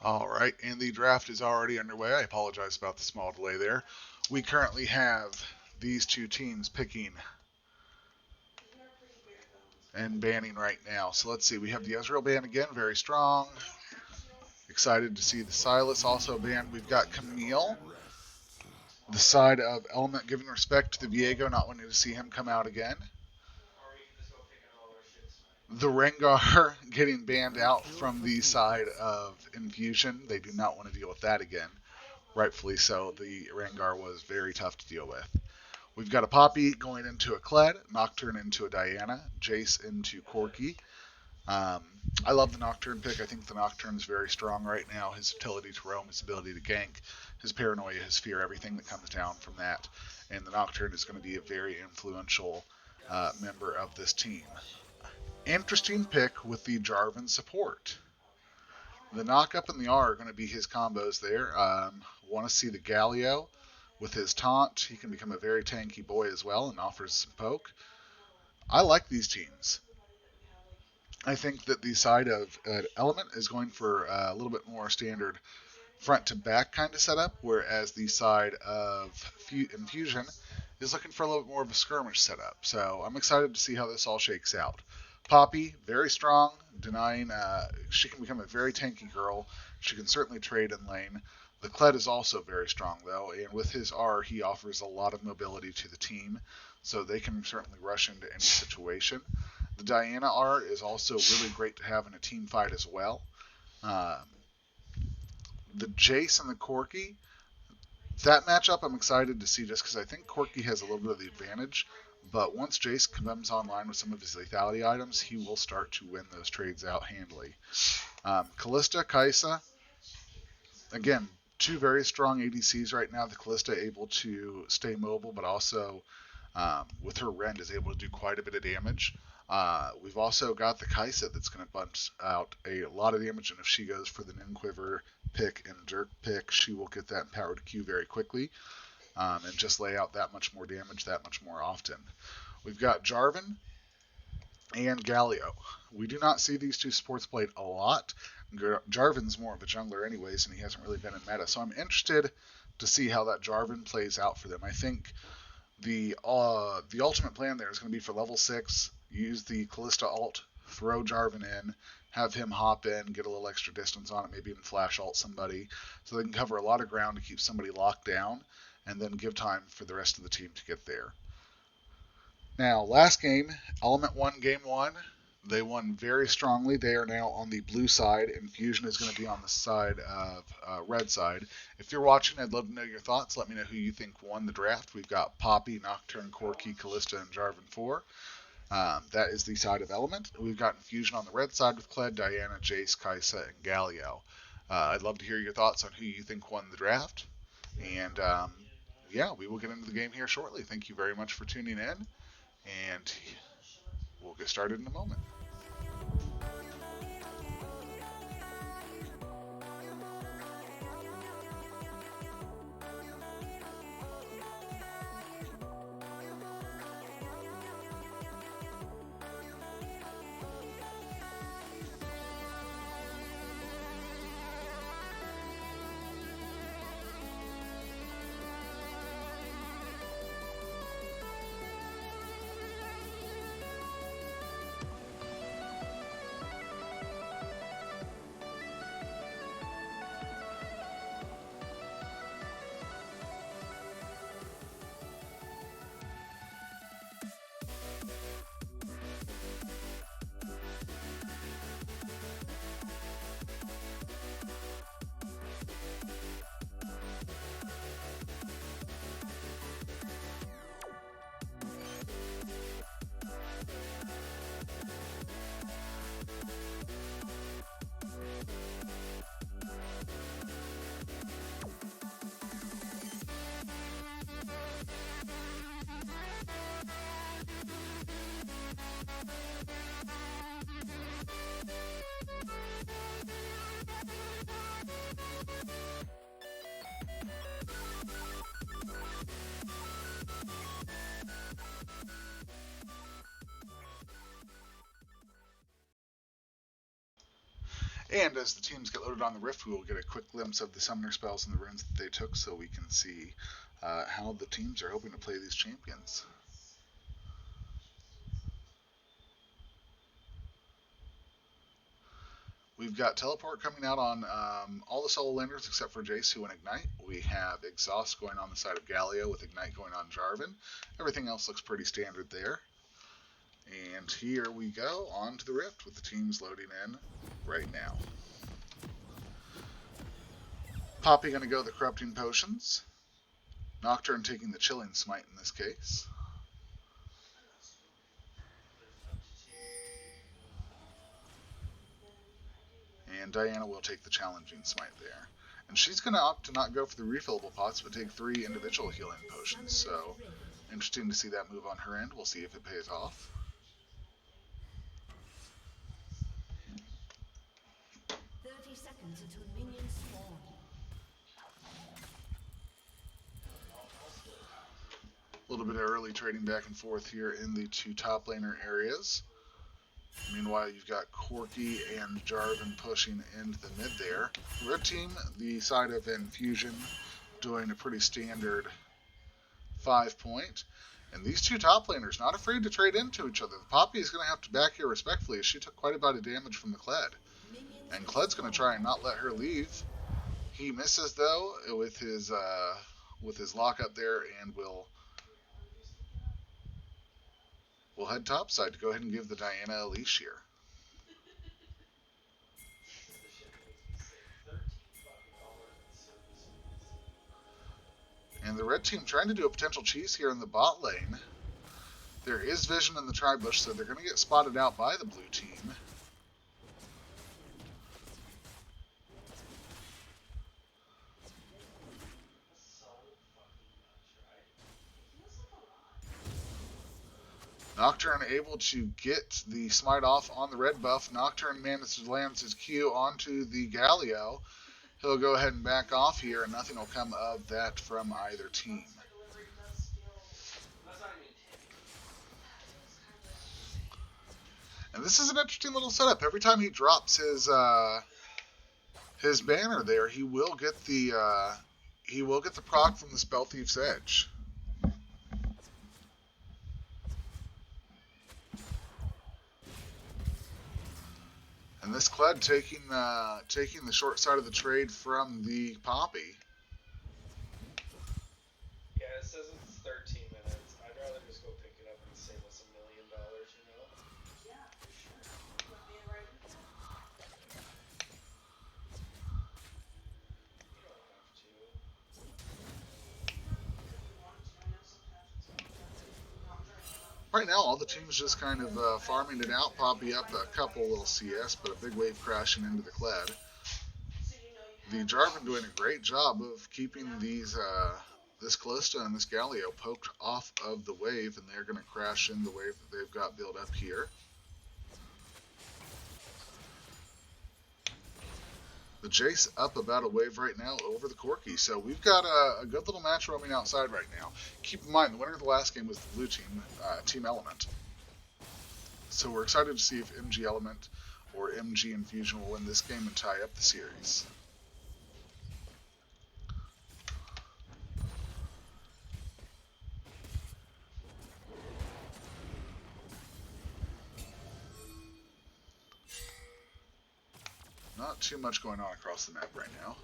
All right, and the draft is already underway. I apologize about the small delay there. We currently have these two teams picking and banning right now. So let's see. We have the Ezreal ban again, very strong. Excited to see the Silas also banned. We've got Camille, the side of Element giving respect to the Viego, not wanting to see him come out again. The Rengar getting banned out from the side of Infusion. They do not want to deal with that again. Rightfully so. The Rengar was very tough to deal with. We've got a Poppy going into a Kled, Nocturne into a Diana, Jayce into Corki. I love the Nocturne pick. I think the Nocturne is very strong right now. His ability to roam, his ability to gank, his paranoia, his fear, everything that comes down from that. And the Nocturne is going to be a very influential member of this team. Interesting pick with the Jarvan support. The knock-up and the R are going to be his combos there. Want to see the Galio with his taunt. He can become a very tanky boy as well and offers some poke. I like these teams. I think that the side of Element is going for a little bit more standard front to back kind of setup, whereas the side of Infusion is looking for a little bit more of a skirmish setup. So I'm excited to see how this all shakes out. Poppy, very strong, denying she can become a very tanky girl. She can certainly trade in lane. The Kled is also very strong though, and with his R, he offers a lot of mobility to the team, so they can certainly rush into any situation. The Diana R is also really great to have in a team fight as well. The Jayce and the Corki, that matchup I'm excited to see just because I think Corki has a little bit of the advantage. But once Jayce comes online with some of his lethality items, he will start to win those trades out handily. Kalista, Xayah, again, two very strong ADCs right now. The Kalista able to stay mobile, but also with her rend is able to do quite a bit of damage. We've also got the Xayah that's going to bunch out a lot of damage, and if she goes for the Ninquiver pick and Jerk pick, she will get that empowered Q very quickly and just lay out that much more damage that much more often. We've got Jarvan and Galio. We do not see these two supports played a lot. Jarvan's more of a jungler anyways, and he hasn't really been in meta, so I'm interested to see how that Jarvan plays out for them. I think the ultimate plan there is going to be for level 6, use the Kalista ult, throw Jarvan in, have him hop in, get a little extra distance on it, maybe even flash ult somebody, so they can cover a lot of ground to keep somebody locked down, and then give time for the rest of the team to get there. Now, last game, Element won game 1. They won very strongly. They are now on the blue side. Infusion is going to be on the side of red side. If you're watching, I'd love to know your thoughts. Let me know who you think won the draft. We've got Poppy, Nocturne, Corki, Kalista, and Jarvan 4. That is the side of Element. We've got Infusion on the red side with Kled, Diana, Jayce, Xayah, and Galio. I'd love to hear your thoughts on who you think won the draft. And yeah, we will get into the game here shortly. Thank you very much for tuning in, and we'll get started in a moment. And as the teams get loaded on the Rift, we will get a quick glimpse of the summoner spells and the runes that they took so we can see how the teams are hoping to play these champions. We've got Teleport coming out on all the solo laners except for Jayce, who went Ignite. We have Exhaust going on the side of Galio with Ignite going on Jarvan. Everything else looks pretty standard there. And here we go on to the Rift with the teams loading in right now. Poppy going to go the Corrupting Potions. Nocturne taking the Chilling Smite in this case. And Diana will take the Challenging Smite there. And she's going to opt to not go for the refillable pots, but take 3 individual healing potions. So, interesting to see that move on her end. We'll see if it pays off. A little bit of early trading back and forth here in the 2 top laner areas. Meanwhile, you've got Corki and Jarvan pushing into the mid there. Red team, the side of Infusion, doing a pretty standard 5-point. And these 2 top laners not afraid to trade into each other. The Poppy is going to have to back here respectfully as she took quite a bit of damage from the Kled. And Kled's going to try and not let her leave. He misses, though, with his lockup there, and will head topside to go ahead and give the Diana a leash here. And the red team trying to do a potential cheese here in the bot lane. There is vision in the tri-bush, so they're going to get spotted out by the blue team. Nocturne able to get the smite off on the red buff. Nocturne manages to land his Q onto the Galio. He'll go ahead and back off here, and nothing will come of that from either team. And this is an interesting little setup. Every time he drops his banner there, he will get the proc from the Spell Thief's Edge. And this Kled taking the short side of the trade from the Poppy. Yeah, it says it's 13 minutes. I'd rather just go pick it up and save us $1 million, you know? Yeah, for sure. Want me to write it down? You don't have to. If you want to, I know sometimes it's not very well. Right now, all the teams just kind of farming it out. Poppy up a couple little CS, but a big wave crashing into the Kled. The Jarvan doing a great job of keeping these this Kalista and this Galio poked off of the wave, and they're going to crash in the wave that they've got built up here. The Jayce up about a wave right now over the Corki. So we've got a good little match roaming outside right now. Keep in mind, the winner of the last game was the blue team, Team Element. So we're excited to see if MG Element or MG Infusion will win this game and tie up the series. Not too much going on across the map right now.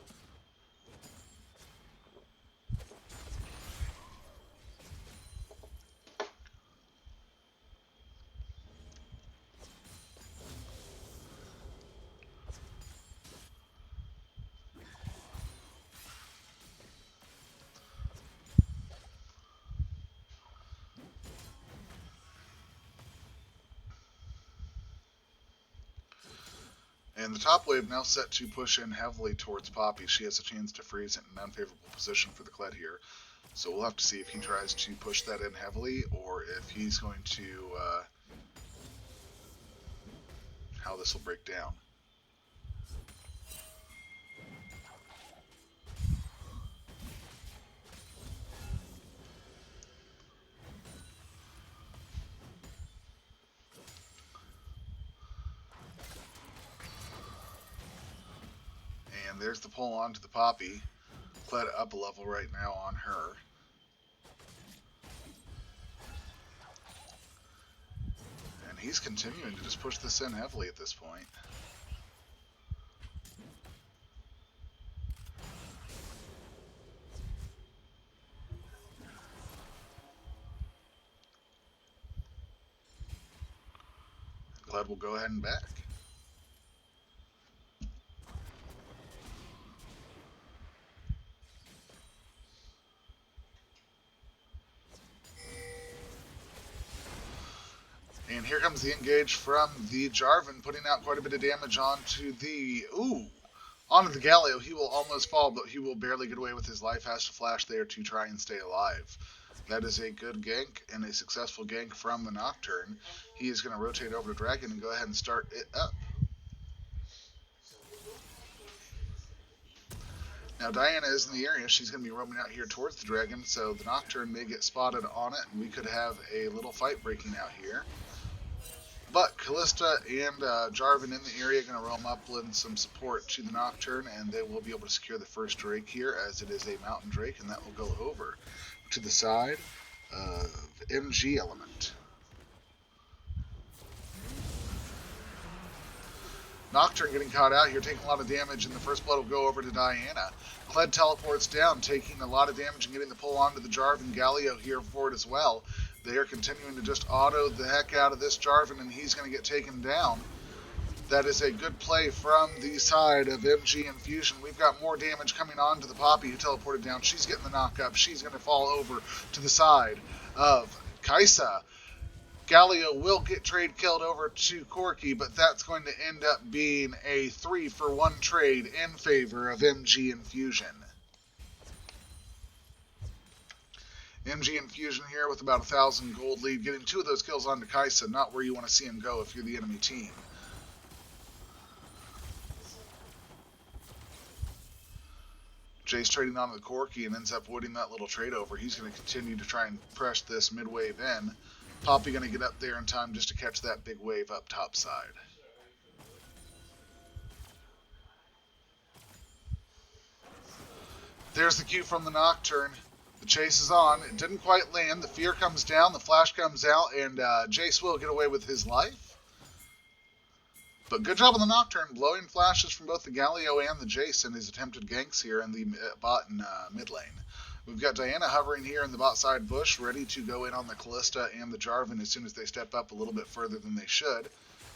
And the top wave now set to push in heavily towards Poppy. She has a chance to freeze in an unfavorable position for the Kled here. So we'll have to see if he tries to push that in heavily, or if he's going to how this will break down. And there's the pull onto the Poppy. Kled up a level right now on her. And he's continuing to just push this in heavily at this point. Kled will go ahead and back. And here comes the engage from the Jarvan, putting out quite a bit of damage onto the Galio. He will almost fall, but he will barely get away with his life. Has to flash there to try and stay alive. That is a good gank and a successful gank from the Nocturne. He is going to rotate over to Dragon and go ahead and start it up. Now Diana is in the area. She's going to be roaming out here towards the Dragon, so the Nocturne may get spotted on it, and we could have a little fight breaking out here. But Kalista and Jarvan in the area are going to roam up, lend some support to the Nocturne, and they will be able to secure the first Drake here, as it is a Mountain Drake, and that will go over to the side of MG Element. Nocturne getting caught out here, taking a lot of damage, and the first blood will go over to Diana. Kled teleports down, taking a lot of damage and getting the pull onto the Jarvan. Galio here for it as well. They are continuing to just auto the heck out of this Jarvan, and he's going to get taken down. That is a good play from the side of MG Infusion. We've got more damage coming on to the Poppy who teleported down. She's getting the knock up. She's going to fall over to the side of Xayah. Galio will get trade killed over to Corki, but that's going to end up being a 3-for-1 trade in favor of MG Infusion. MG Infusion here with about 1,000 gold lead, getting 2 of those kills onto Xayah, not where you want to see him go if you're the enemy team. Jayce trading onto the Corki and ends up wooding that little trade over. He's going to continue to try and press this mid-wave in. Poppy going to get up there in time just to catch that big wave up top side. There's the cue from the Nocturne. The chase is on. It didn't quite land. The fear comes down. The flash comes out. And Jayce will get away with his life. But good job on the Nocturne. Blowing flashes from both the Galio and the Jayce in his attempted ganks here in the bot and mid lane. We've got Diana hovering here in the bot side bush, ready to go in on the Kalista and the Jarvan as soon as they step up a little bit further than they should.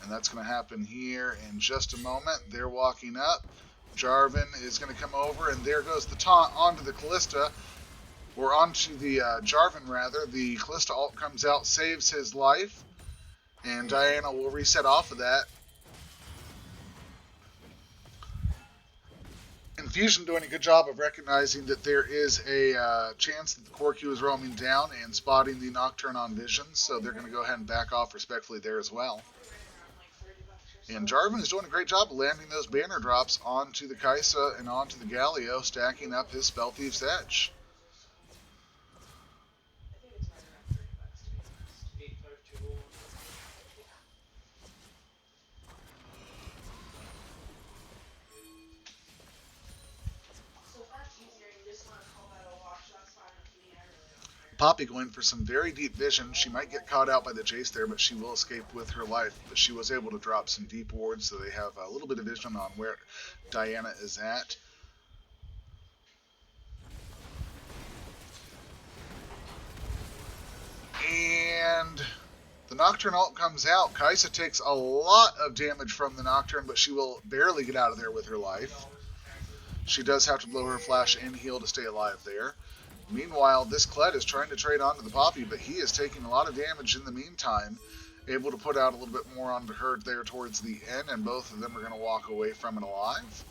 And that's going to happen here in just a moment. They're walking up. Jarvan is going to come over, and there goes the taunt onto the Kalista. Or onto the Jarvan, rather. The Kalista ult comes out, saves his life. And Diana will reset off of that. Infusion doing a good job of recognizing that there is a chance that the Corki was roaming down and spotting the Nocturne on vision, so they're going to go ahead and back off respectfully there as well. And Jarvan is doing a great job of landing those banner drops onto the Xayah and onto the Galio, stacking up his Spell Thief's Edge. Poppy going for some very deep vision. She might get caught out by the Jayce there, but she will escape with her life. But she was able to drop some deep wards, so they have a little bit of vision on where Diana is at. And the Nocturne ult comes out. Xayah takes a lot of damage from the Nocturne, but she will barely get out of there with her life. She does have to blow her flash and heal to stay alive there. Meanwhile, this Kled is trying to trade onto the Poppy, but he is taking a lot of damage in the meantime. Able to put out a little bit more onto her there towards the end, and both of them are going to walk away from it alive.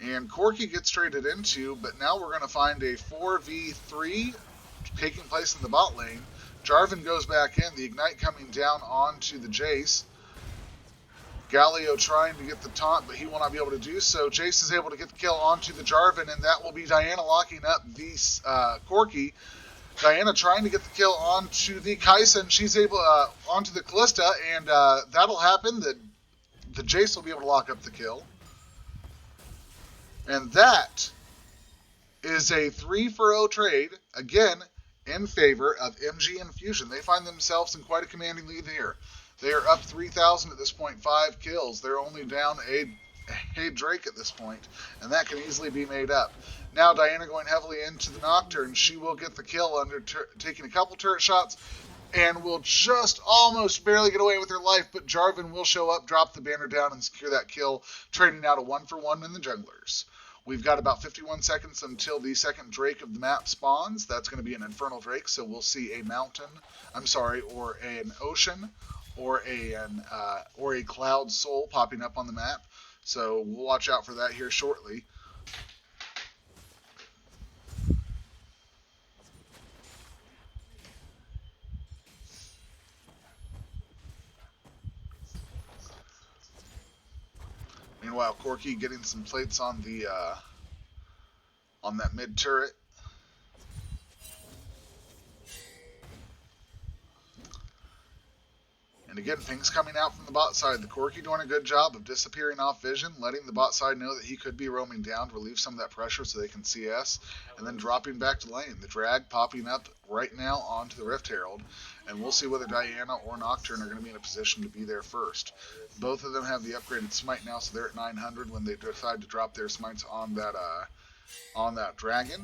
And Corki gets traded into, but now we're going to find a 4v3 taking place in the bot lane. Jarvan goes back in, the Ignite coming down onto the Jayce. Galio trying to get the taunt, but he will not be able to do so. Jayce is able to get the kill onto the Jarvan, and that will be Diana locking up the Corki. Diana trying to get the kill onto the Xayah, and she's able onto the Kalista, and that'll happen. The Jayce will be able to lock up the kill. And that is a 3-for-0 trade, again, in favor of MG Infusion. They find themselves in quite a commanding lead here. They are up 3,000 at this point, 5 kills. They're only down a Drake at this point, and that can easily be made up. Now Diana going heavily into the Nocturne. She will get the kill under taking a couple turret shots, and will just almost barely get away with her life, but Jarvan will show up, drop the banner down, and secure that kill, trading out a 1-for-1 in the junglers. We've got about 51 seconds until the second Drake of the map spawns. That's going to be an Infernal Drake, so we'll see a mountain, or an ocean, or a Cloud Soul popping up on the map. So we'll watch out for that here shortly. Meanwhile, Corki getting some plates on the on that mid turret. And again, things coming out from the bot side. The Corki doing a good job of disappearing off vision, letting the bot side know that he could be roaming down to relieve some of that pressure so they can see us, and then dropping back to lane. The drag popping up right now onto the Rift Herald, and we'll see whether Diana or Nocturne are going to be in a position to be there first. Both of them have the upgraded smite now, so they're at 900 when they decide to drop their smites on that dragon.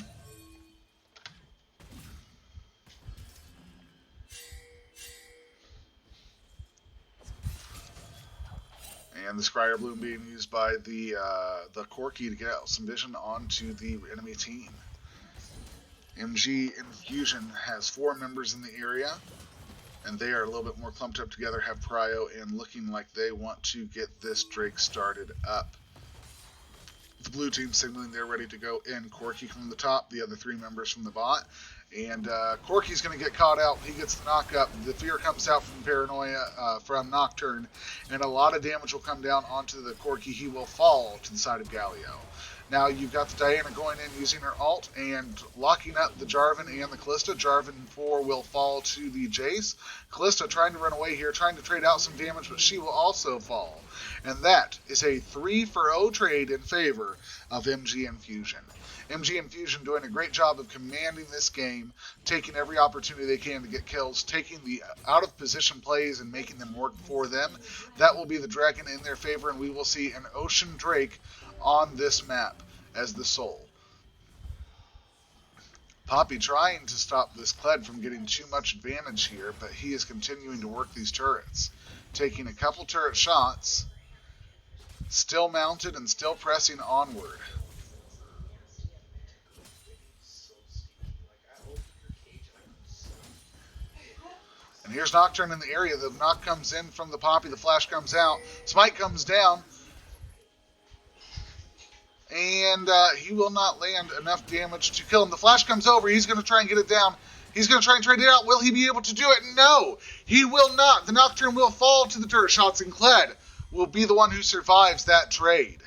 And the Scryer Bloom being used by the Corki to get out some vision onto the enemy team. MG Infusion has 4 members in the area, and they are a little bit more clumped up together, have prio, and looking like they want to get this Drake started up. The blue team signaling they're ready to go in. Corki from the top, the other 3 members from the bot. And Corki's going to get caught out. He gets the knock up. The fear comes out from Paranoia from Nocturne, and a lot of damage will come down onto the Corki. He will fall to the side of Galio. Now you've got the Diana going in using her ult and locking up the Jarvan and the Kalista. Jarvan 4 will fall to the Jayce. Kalista trying to run away here, trying to trade out some damage, but she will also fall. And that is a 3-for-0 trade in favor of MG Infusion. MG Infusion doing a great job of commanding this game, taking every opportunity they can to get kills, taking the out-of-position plays and making them work for them. That will be the dragon in their favor, and we will see an Ocean Drake on this map as the soul. Poppy trying to stop this Kled from getting too much advantage here, but he is continuing to work these turrets. Taking a couple turret shots, still mounted and still pressing onward. And here's Nocturne in the area. The knock comes in from the Poppy. The flash comes out. Smite comes down. And he will not land enough damage to kill him. The flash comes over. He's going to try and get it down. He's going to try and trade it out. Will he be able to do it? No, he will not. The Nocturne will fall to the turret shots, and Kled will be the one who survives that trade.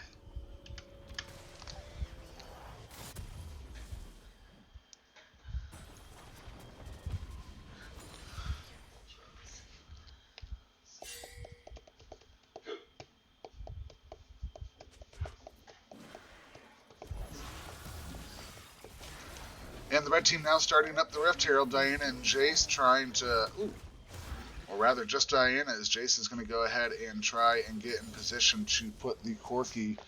And the red team now starting up the Rift Herald. Diana and Jayce trying to... or rather, just Diana, as Jayce is going to go ahead and try and get in position to put the Corki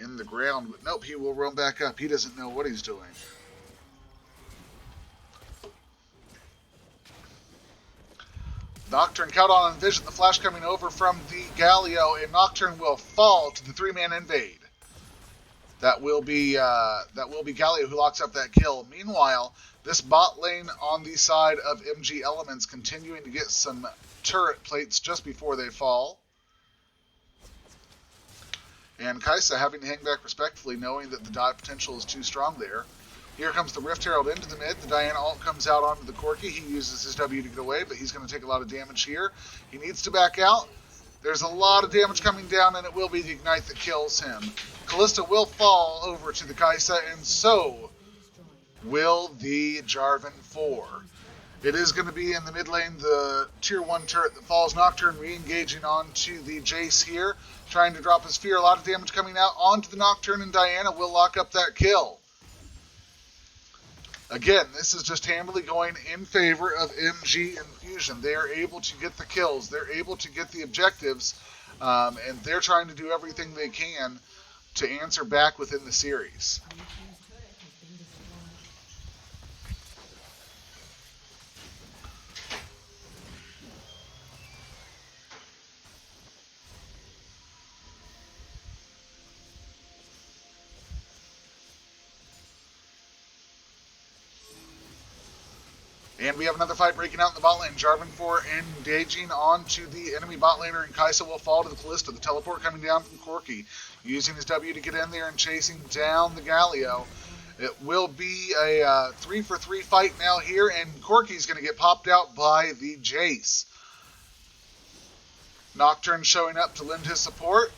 in the ground. But nope, he will roam back up. He doesn't know what he's doing. Nocturne caught on Vision. The flash coming over from the Galio, and Nocturne will fall to the 3-man invade. That will be Galio who locks up that kill. Meanwhile, this bot lane on the side of MG Elements continuing to get some turret plates just before they fall. And Xayah having to hang back respectfully, knowing that the dive potential is too strong there. Here comes the Rift Herald into the mid. The Diana ult comes out onto the Corki. He uses his W to get away, but he's going to take a lot of damage here. He needs to back out. There's a lot of damage coming down, and it will be the Ignite that kills him. Kalista will fall over to the Xayah, and so will the Jarvan 4. It is going to be in the mid lane, the tier 1 turret that falls. Nocturne re-engaging onto the Jayce here, trying to drop his fear. A lot of damage coming out onto the Nocturne, and Diana will lock up that kill. Again, this is just handily going in favor of MG Infusion. They are able to get the kills. They're able to get the objectives, and they're trying to do everything they can to answer back within the series. And we have another fight breaking out in the bot lane. Jarvan 4 engaging onto the enemy bot laner, and Xayah will fall to the Kalista. The teleport coming down from Corki, using his W to get in there and chasing down the Galio. It will be a 3-for-3 fight now here, and Corki's going to get popped out by the Jayce. Nocturne showing up to lend his support.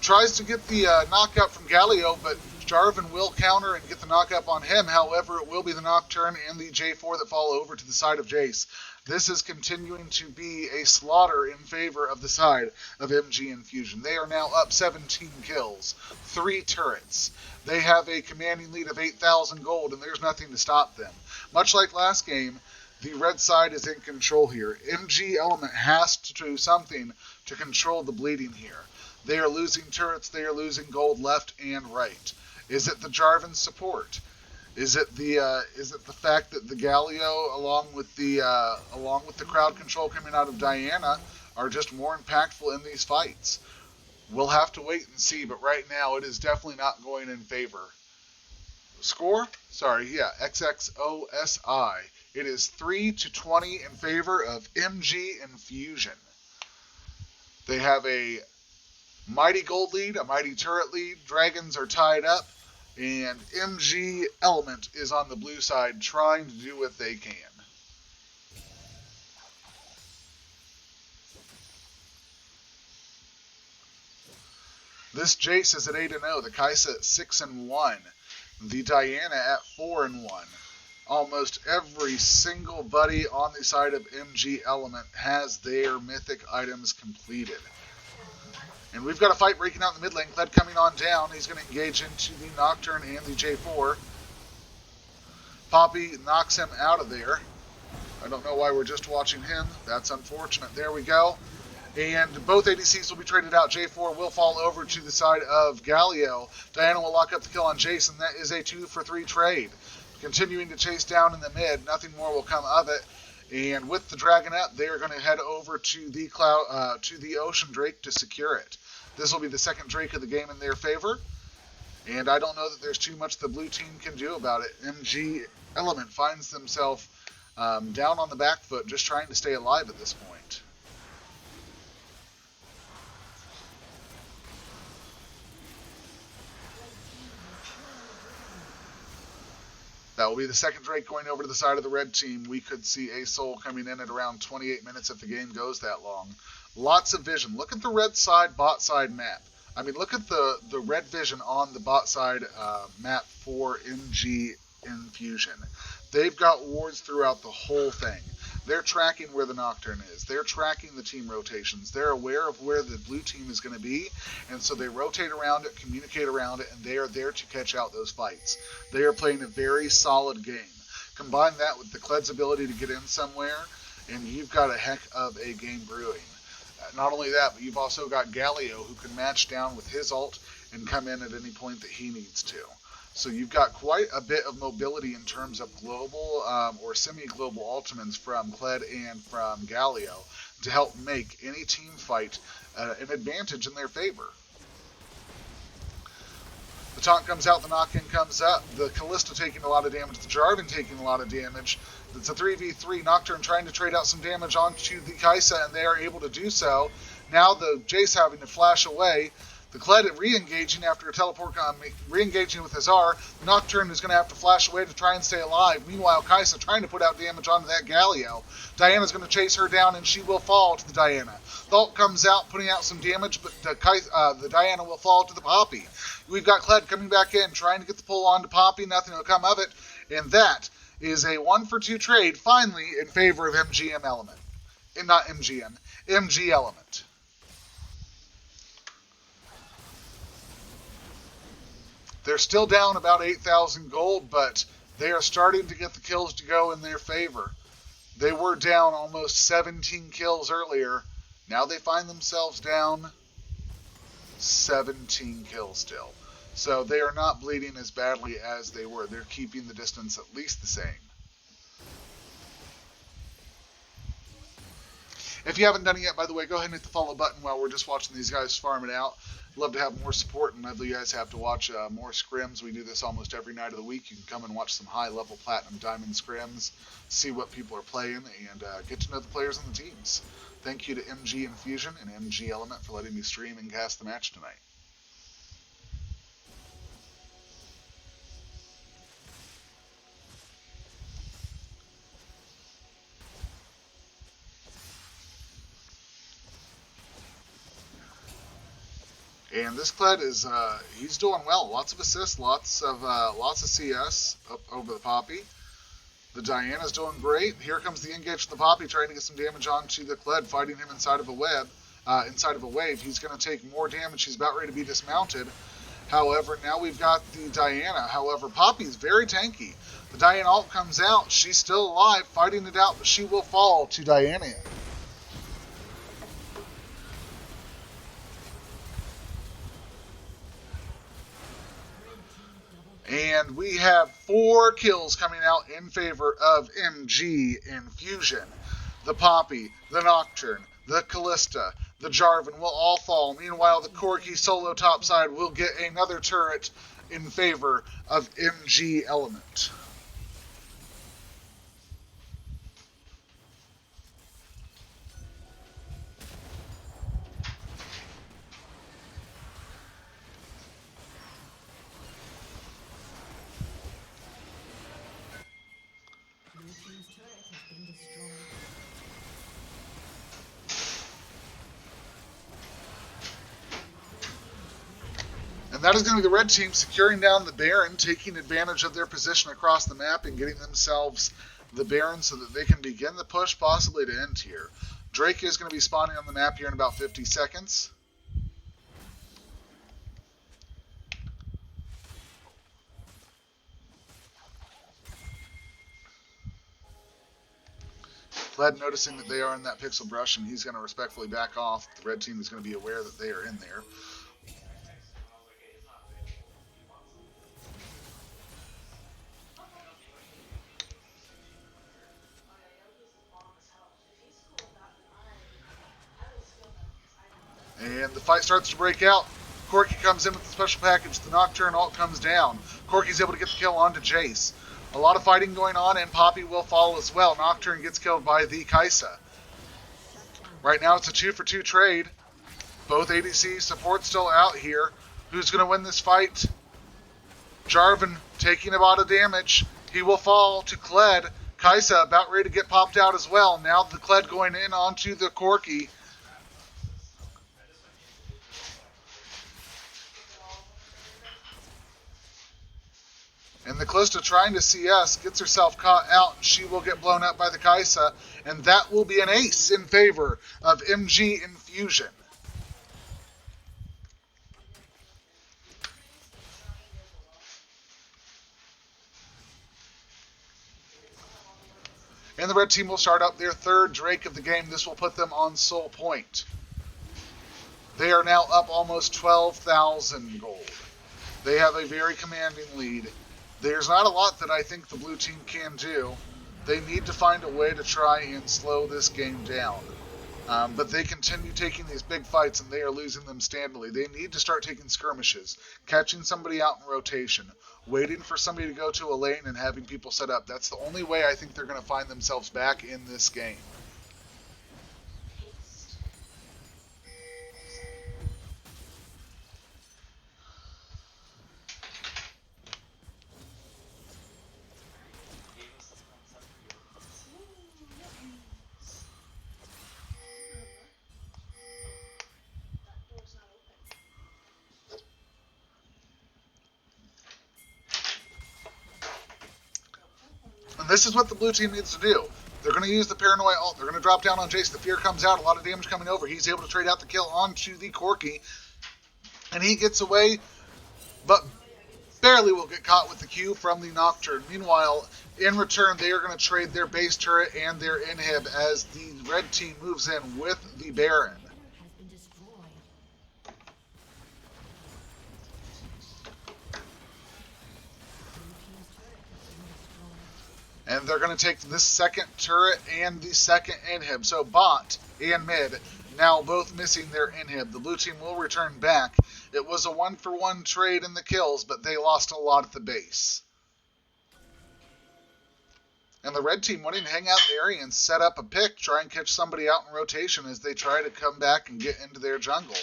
Tries to get the knockup from Galio, but Jarvan will counter and get the knockup on him. However, it will be the Nocturne and the J4 that fall over to the side of Jayce. This is continuing to be a slaughter in favor of the side of MG Infusion. They are now up 17 kills, 3 turrets. They have a commanding lead of 8,000 gold, and there's nothing to stop them. Much like last game, the red side is in control here. MG Element has to do something to control the bleeding here. They are losing turrets. They are losing gold left and right. Is it the Jarvan support? Is it the fact that the Galio, along with the crowd control coming out of Diana, are just more impactful in these fights? We'll have to wait and see. But right now, it is definitely not going in favor. Score? Sorry, yeah, XXOSI. It is 3-20 in favor of MG Infusion. They have a mighty gold lead, a mighty turret lead. Dragons are tied up, and MG Element is on the blue side trying to do what they can. This Jayce is at 8-0, the Kalista at 6-1, the Diana at 4-1. Almost every single buddy on the side of MG Element has their mythic items completed. And we've got a fight breaking out in the mid lane. Kled coming on down. He's going to engage into the Nocturne and the J4. Poppy knocks him out of there. I don't know why we're just watching him. That's unfortunate. There we go. And both ADCs will be traded out. J4 will fall over to the side of Galio. Diana will lock up the kill on Jayce, and that is a 2-for-3 trade. Continuing to chase down in the mid. Nothing more will come of it. And with the Dragon up, they are going to head over to the Ocean Drake to secure it. This will be the second Drake of the game in their favor. And I don't know that there's too much the blue team can do about it. MG Element finds themselves down on the back foot, just trying to stay alive at this point. That will be the second Drake going over to the side of the red team. We could see a soul coming in at around 28 minutes if the game goes that long. Lots of vision. Look at the red side, bot side map. I mean, look at the red vision on the bot side map for MG Infusion. They've got wards throughout the whole thing. They're tracking where the Nocturne is. They're tracking the team rotations. They're aware of where the blue team is going to be, and so they rotate around it, communicate around it, and they are there to catch out those fights. They are playing a very solid game. Combine that with the Kled's ability to get in somewhere, and you've got a heck of a game brewing. Not only that, but you've also got Galio, who can match down with his ult and come in at any point that he needs to. So you've got quite a bit of mobility in terms of global or semi-global ultimates from Kled and from Galio to help make any team fight an advantage in their favor. The taunt comes out, the knock-in comes up, the Kalista taking a lot of damage, the Jarvan taking a lot of damage. It's a 3v3, Nocturne trying to trade out some damage onto the Xayah, and they are able to do so. Now the Jayce having to flash away. The Kled re-engaging after a teleport, re-engaging with his R. Nocturne is going to have to flash away to try and stay alive. Meanwhile, Xayah trying to put out damage onto that Galio. Diana's going to chase her down, and she will fall to the Diana. The ult comes out, putting out some damage, but the Diana will fall to the Poppy. We've got Kled coming back in, trying to get the pull onto Poppy. Nothing will come of it. And that is a 1-for-2 trade, finally, in favor of MGM Element. And not MGM, MG Element. They're still down about 8,000 gold, but they are starting to get the kills to go in their favor. They were down almost 17 kills earlier. Now they find themselves down 17 kills still. So they are not bleeding as badly as they were. They're keeping the distance at least the same. If you haven't done it yet, by the way, go ahead and hit the follow button while we're just watching these guys farm it out. Love to have more support, and love you guys have to watch more scrims. We do this almost every night of the week. You can come and watch some high-level platinum diamond scrims, see what people are playing, and get to know the players and the teams. Thank you to MG Infusion and MG Element for letting me stream and cast the match tonight. And this Kled is he's doing well. Lots of assists, lots of CS up over the Poppy. The Diana's doing great. Here comes the engage from the Poppy, trying to get some damage onto the Kled, fighting him inside of a wave. He's going to take more damage. He's about ready to be dismounted. However, now we've got the Diana. However, Poppy's very tanky. The Diana ult comes out. She's still alive, fighting it out, but she will fall to Diana. And we have 4 kills coming out in favor of MG Infusion. The Poppy, the Nocturne, the Kalista, the Jarvan will all fall. Meanwhile, the Corki solo topside will get another turret in favor of MG Element. And that is going to be the red team securing down the Baron, taking advantage of their position across the map and getting themselves the Baron so that they can begin the push possibly to end here. Drake is going to be spawning on the map here in about 50 seconds. Kled noticing that they are in that pixel brush, and he's going to respectfully back off. The red team is going to be aware that they are in there. And the fight starts to break out. Corki comes in with the special package. The Nocturne ult comes down. Corki's able to get the kill onto Jayce. A lot of fighting going on, and Poppy will fall as well. Nocturne gets killed by the Xayah. Right now it's a 2-for-2 trade. Both ADC support still out here. Who's going to win this fight? Jarvan taking a lot of damage. He will fall to Kled. Xayah about ready to get popped out as well. Now the Kled going in onto the Corki. And the Kalista trying to CS, gets herself caught out, and she will get blown up by the Xayah, and that will be an ace in favor of MG Infusion. And the red team will start up their 3rd Drake of the game. This will put them on soul point. They are now up almost 12,000 gold. They have a very commanding lead. There's not a lot that I think the blue team can do. They need to find a way to try and slow this game down. But they continue taking these big fights, and they are losing them standardly. They need to start taking skirmishes, catching somebody out in rotation, waiting for somebody to go to a lane and having people set up. That's the only way I think they're going to find themselves back in this game. This is what the blue team needs to do. They're going to use the Paranoia ult. They're going to drop down on Jayce. The fear comes out. A lot of damage coming over. He's able to trade out the kill onto the Corki. And he gets away, but barely will get caught with the Q from the Nocturne. Meanwhile, in return, they are going to trade their base turret and their inhib as the red team moves in with the Baron. And they're going to take this second turret and the second inhib. So bot and mid now both missing their inhib. The blue team will return back. It was a 1-for-1 trade in the kills, but they lost a lot at the base. And the red team wanting to hang out in the area and set up a pick, try and catch somebody out in rotation as they try to come back and get into their jungle.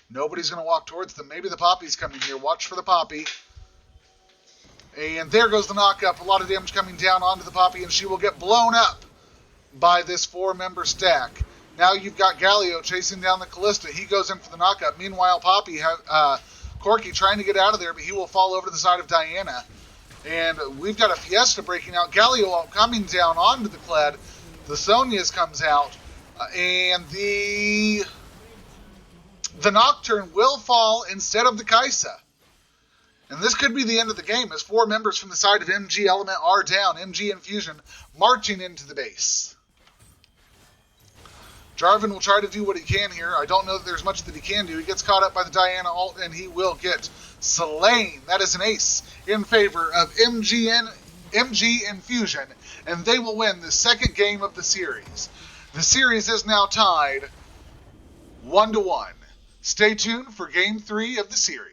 Nobody's going to walk towards them. Maybe the Poppy's coming here. Watch for the Poppy. And there goes the knock-up. A lot of damage coming down onto the Poppy, and she will get blown up by this 4-member stack. Now you've got Galio chasing down the Kalista. He goes in for the knock-up. Meanwhile, Corki trying to get out of there, but he will fall over to the side of Diana. And we've got a Fiesta breaking out. Galio coming down onto the Kled. The Sonia's comes out. And the Nocturne will fall instead of the Xayah. And this could be the end of the game as 4 members from the side of MG Element are down. MG Infusion marching into the base. Jarvan will try to do what he can here. I don't know that there's much that he can do. He gets caught up by the Diana ult and he will get slain. That is an ace in favor of MG Infusion. And they will win the second game of the series. The series is now tied 1-1. Stay tuned for game 3 of the series.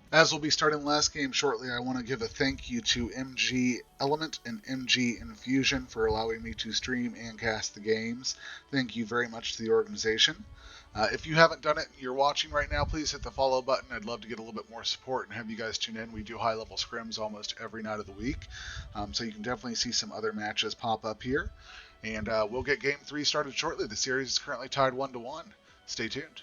As we'll be starting the last game shortly, I want to give a thank you to MG Element and MG Infusion for allowing me to stream and cast the games. Thank you very much to the organization. If you haven't done it and you're watching right now, please hit the follow button. I'd love to get a little bit more support and have you guys tune in. We do high-level scrims almost every night of the week, so you can definitely see some other matches pop up here. And we'll get Game 3 started shortly. The series is currently tied 1-1. Stay tuned.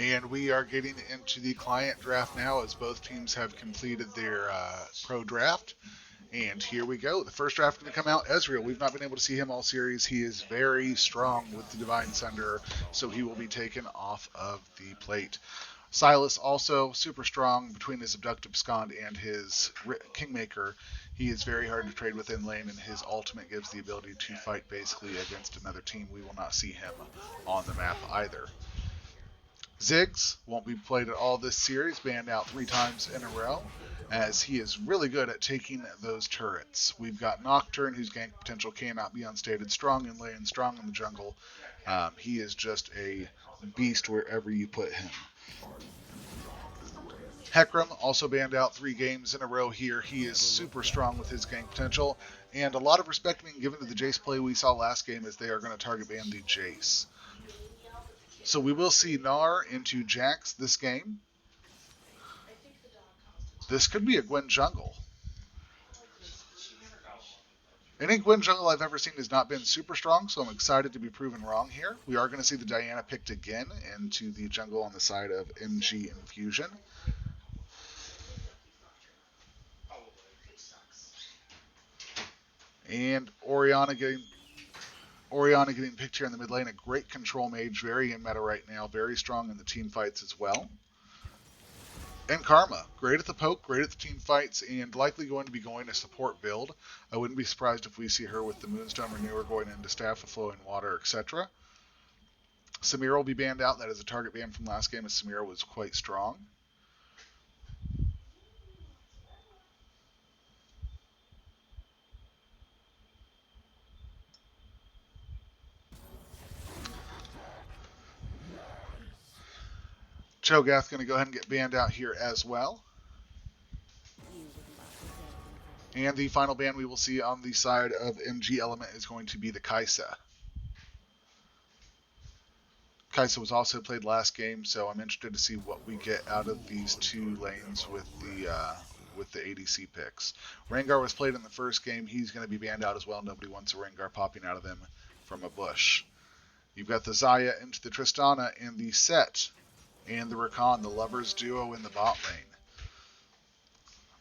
And we are getting into the client draft now as both teams have completed their pro draft. And here we go. The first draft going to come out, Ezreal. We've not been able to see him all series. He is very strong with the Divine Sunder, so he will be taken off of the plate. Silas also super strong between his Abductive Abscond and his Kingmaker. He is very hard to trade with in lane, and his ultimate gives the ability to fight basically against another team. We will not see him on the map either. Ziggs won't be played at all this series, banned out 3 times in a row, as he is really good at taking those turrets. We've got Nocturne, whose gank potential cannot be unstated, strong in lane, strong in the jungle. He is just a beast wherever you put him. Hecarim also banned out 3 games in a row here. He is super strong with his gank potential, and a lot of respect being given to the Jayce play we saw last game, as they are going to target ban the Jayce. So we will see Gnar into Jax this game. This could be a Gwen jungle. Any Gwen jungle I've ever seen has not been super strong, so I'm excited to be proven wrong here. We are going to see the Diana picked again into the jungle on the side of MG Infusion. And Orianna getting picked here in the mid lane. A great control mage, very in meta right now, very strong in the team fights as well. And Karma, great at the poke, great at the team fights, and likely going to be going a support build. I wouldn't be surprised if we see her with the Moonstone Renewer going into Staff of Flowing Water, etc. Samira will be banned out. That is a target ban from last game, as Samira was quite strong. Cho'Gath going to go ahead and get banned out here as well. And the final ban we will see on the side of MG Element is going to be the Xayah. Xayah was also played last game, so I'm interested to see what we get out of these 2 lanes with the ADC picks. Rengar was played in the first game. He's going to be banned out as well. Nobody wants a Rengar popping out of them from a bush. You've got the Xayah into the Tristana and the Sett and the Rakan, the lovers duo in the bot lane.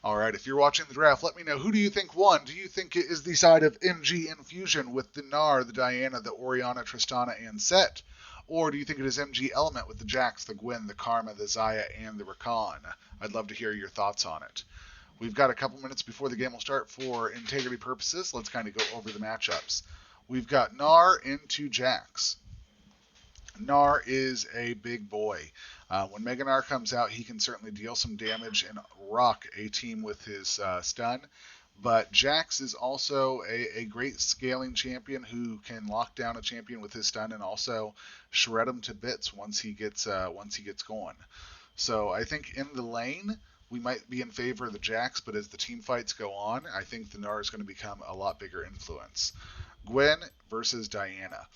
Alright, if you're watching the draft, let me know, who do you think won? Do you think it is the side of MG Infusion with the Gnar, the Diana, the Orianna, Tristana, and Sett? Or do you think it is MG Element with the Jax, the Gwen, the Karma, the Xayah, and the Rakan? I'd love to hear your thoughts on it. We've got a couple minutes before the game will start for integrity purposes. Let's kind of go over the matchups. we've got Gnar into Jax. Gnar is a big boy. When Mega Gnar comes out, he can certainly deal some damage and rock a team with his stun. But Jax is also a great scaling champion who can lock down a champion with his stun and also shred him to bits once he gets going. So I think in the lane we might be in favor of the Jax, but as the team fights go on, I think the Gnar is going to become a lot bigger influence. Gwen versus Diana.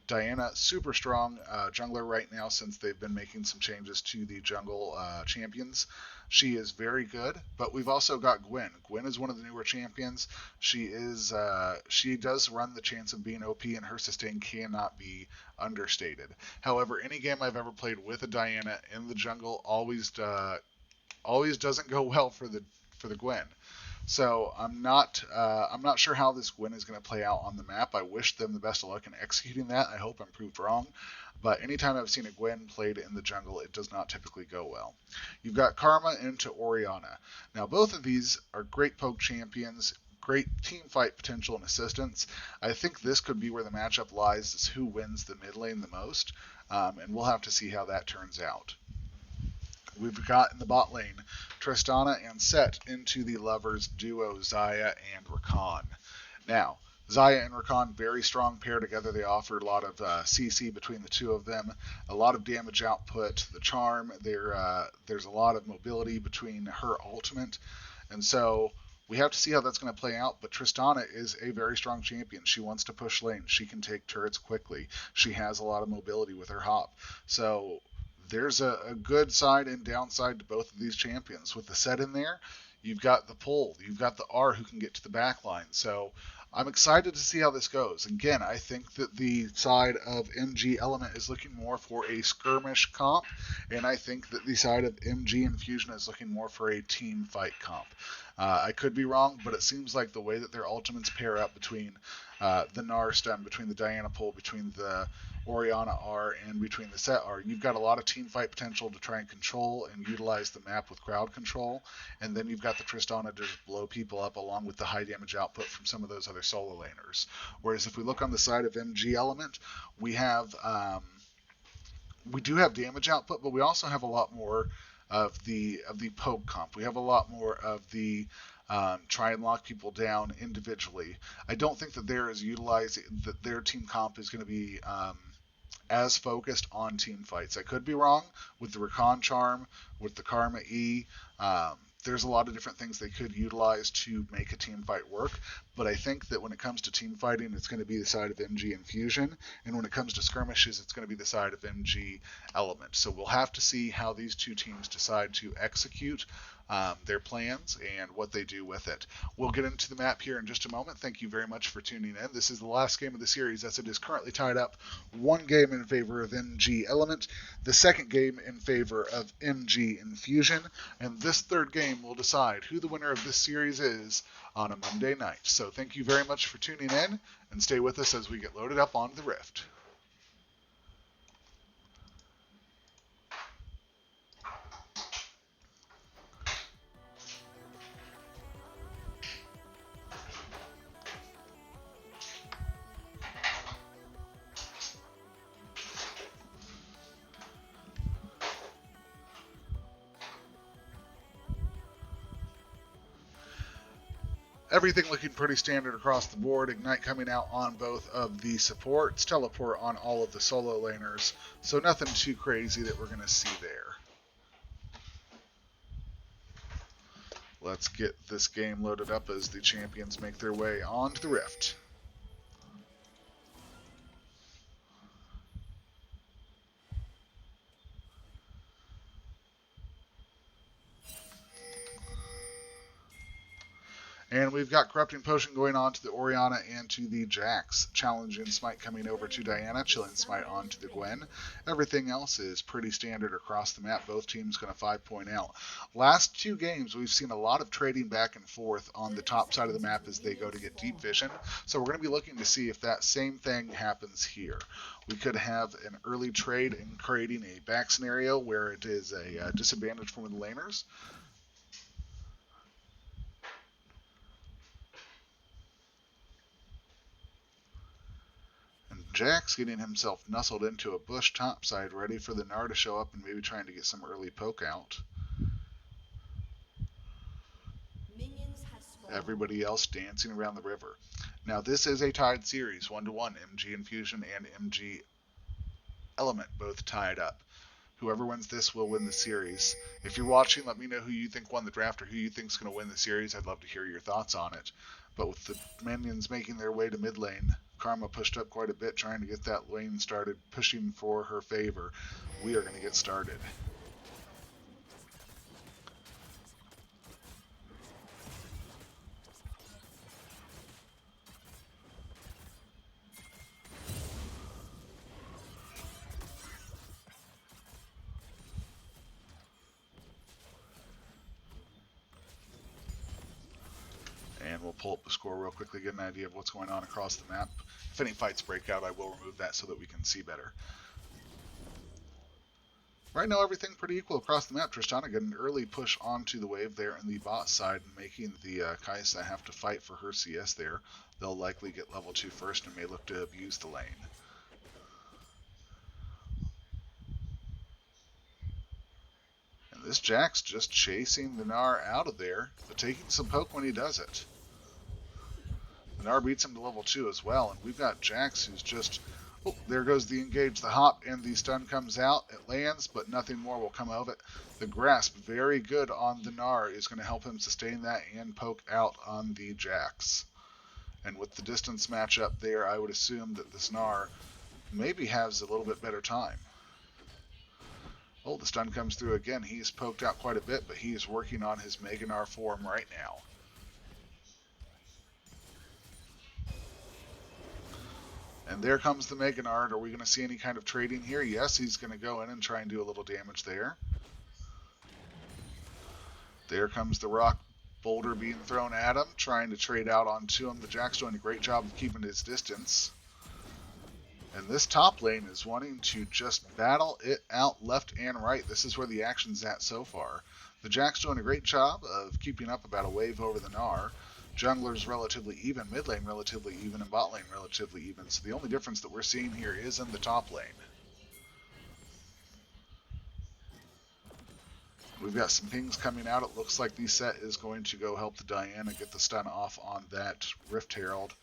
Diana, super strong jungler right now since they've been making some changes to the jungle champions. She is very good, but we've also got Gwen. Gwen is one of the newer champions. She does run the chance of being OP, and her sustain cannot be understated. However, any game I've ever played with a Diana in the jungle always doesn't go well for the Gwen. So I'm not sure how this Gwen is going to play out on the map. I wish them the best of luck in executing that. I hope I'm proved wrong. But anytime I've seen a Gwen played in the jungle, it does not typically go well. You've got Karma into Orianna. Now both of these are great poke champions, great team fight potential and assistance. I think this could be where the matchup lies, is who wins the mid lane the most, and we'll have to see how that turns out. We've got in the bot lane Tristana and Sett into the lovers duo Xayah and Rakan. Now, Xayah and Rakan, very strong pair together. They offer a lot of CC between the two of them, a lot of damage output. The charm, there's a lot of mobility between her ultimate, and so we have to see how that's going to play out. But Tristana is a very strong champion. She wants to push lane. She can take turrets quickly. She has a lot of mobility with her hop. So there's a good side and downside to both of these champions. With the Sett in there, you've got the pull, you've got the R who can get to the back line. So I'm excited to see how this goes. Again, I think that the side of MG Element is looking more for a skirmish comp, and I think that the side of MG Infusion is looking more for a team fight comp. I could be wrong, but it seems like the way that their ultimates pair up between the Gnar stun, between the Diana pull, between the Orianna R, and between the Sett R, you've got a lot of team fight potential to try and control and utilize the map with crowd control, and then you've got the Tristana to just blow people up along with the high damage output from some of those other solo laners. Whereas if we look on the side of MG Element, we do have damage output, but we also have a lot more of the poke comp. We have a lot more of the try and lock people down individually. I don't think that their team comp is going to be as focused on team fights. I could be wrong with the Rakan charm, with the Karma E. There's a lot of different things they could utilize to make a team fight work, but I think that when it comes to team fighting, it's going to be the side of MG Infusion, and when it comes to skirmishes, it's going to be the side of MG Element. So we'll have to see how these two teams decide to execute their plans and what they do with it. We'll get into the map here in just a moment. Thank you very much for tuning in. This is the last game of the series, as it is currently tied up. One game in favor of MG Element, the second game in favor of MG Infusion, and this third game will decide who the winner of this series is on a Monday night. So thank you very much for tuning in, and stay with us as we get loaded up onto the Rift. Everything looking pretty standard across the board. Ignite coming out on both of the supports, teleport on all of the solo laners, so nothing too crazy that we're going to see there. Let's get this game loaded up as the champions make their way onto the Rift. And we've got Corrupting Potion going on to the Orianna and to the Jax. Challenging Smite coming over to Diana. Chilling Smite on to the Gwen. Everything else is pretty standard across the map. Both teams going to 5-point out. Last two games, we've seen a lot of trading back and forth on the top side of the map as they go to get deep vision. So we're going to be looking to see if that same thing happens here. We could have an early trade in creating a back scenario where it is a disadvantage for the laners. Jax getting himself nestled into a bush topside, ready for the Gnar to show up and maybe trying to get some early poke out. Everybody else dancing around the river. Now this is a tied series, 1-1. MG Infusion and MG Element both tied up. Whoever wins this will win the series. If you're watching, let me know who you think won the draft or who you think is going to win the series. I'd love to hear your thoughts on it. But with the minions making their way to mid lane, Karma pushed up quite a bit trying to get that lane started, pushing for her favor. We are going to get started. And we'll pull up the score real quickly, get an idea of what's going on across the map. If any fights break out, I will remove that so that we can see better. Right now, everything pretty equal across the map. Tristana getting an early push onto the wave there in the bot side, making the Kalista have to fight for her CS there. They'll likely get level 2 first and may look to abuse the lane. And this Jax just chasing the Gnar out of there, but taking some poke when he does it. Gnar beats him to level 2 as well, and we've got Jax who's just... Oh, there goes the engage, the hop, and the stun comes out. It lands, but nothing more will come of it. The grasp, very good on the Gnar, is going to help him sustain that and poke out on the Jax. And with the distance matchup there, I would assume that this Gnar maybe has a little bit better time. Oh, the stun comes through again. He's poked out quite a bit, but he is working on his Mega Gnar form right now. And there comes the Mega Gnar. Are we going to see any kind of trading here? Yes, he's going to go in and try and do a little damage there. There comes the rock boulder being thrown at him, trying to trade out onto him. The Jack's doing a great job of keeping his distance. And this top lane is wanting to just battle it out left and right. This is where the action's at so far. The Jack's doing a great job of keeping up about a wave over the Gnar. Jungler's relatively even, mid lane relatively even, and bot lane relatively even. So the only difference that we're seeing here is in the top lane. We've got some pings coming out. It looks like the Sett is going to go help the Diana get the stun off on that Rift Herald.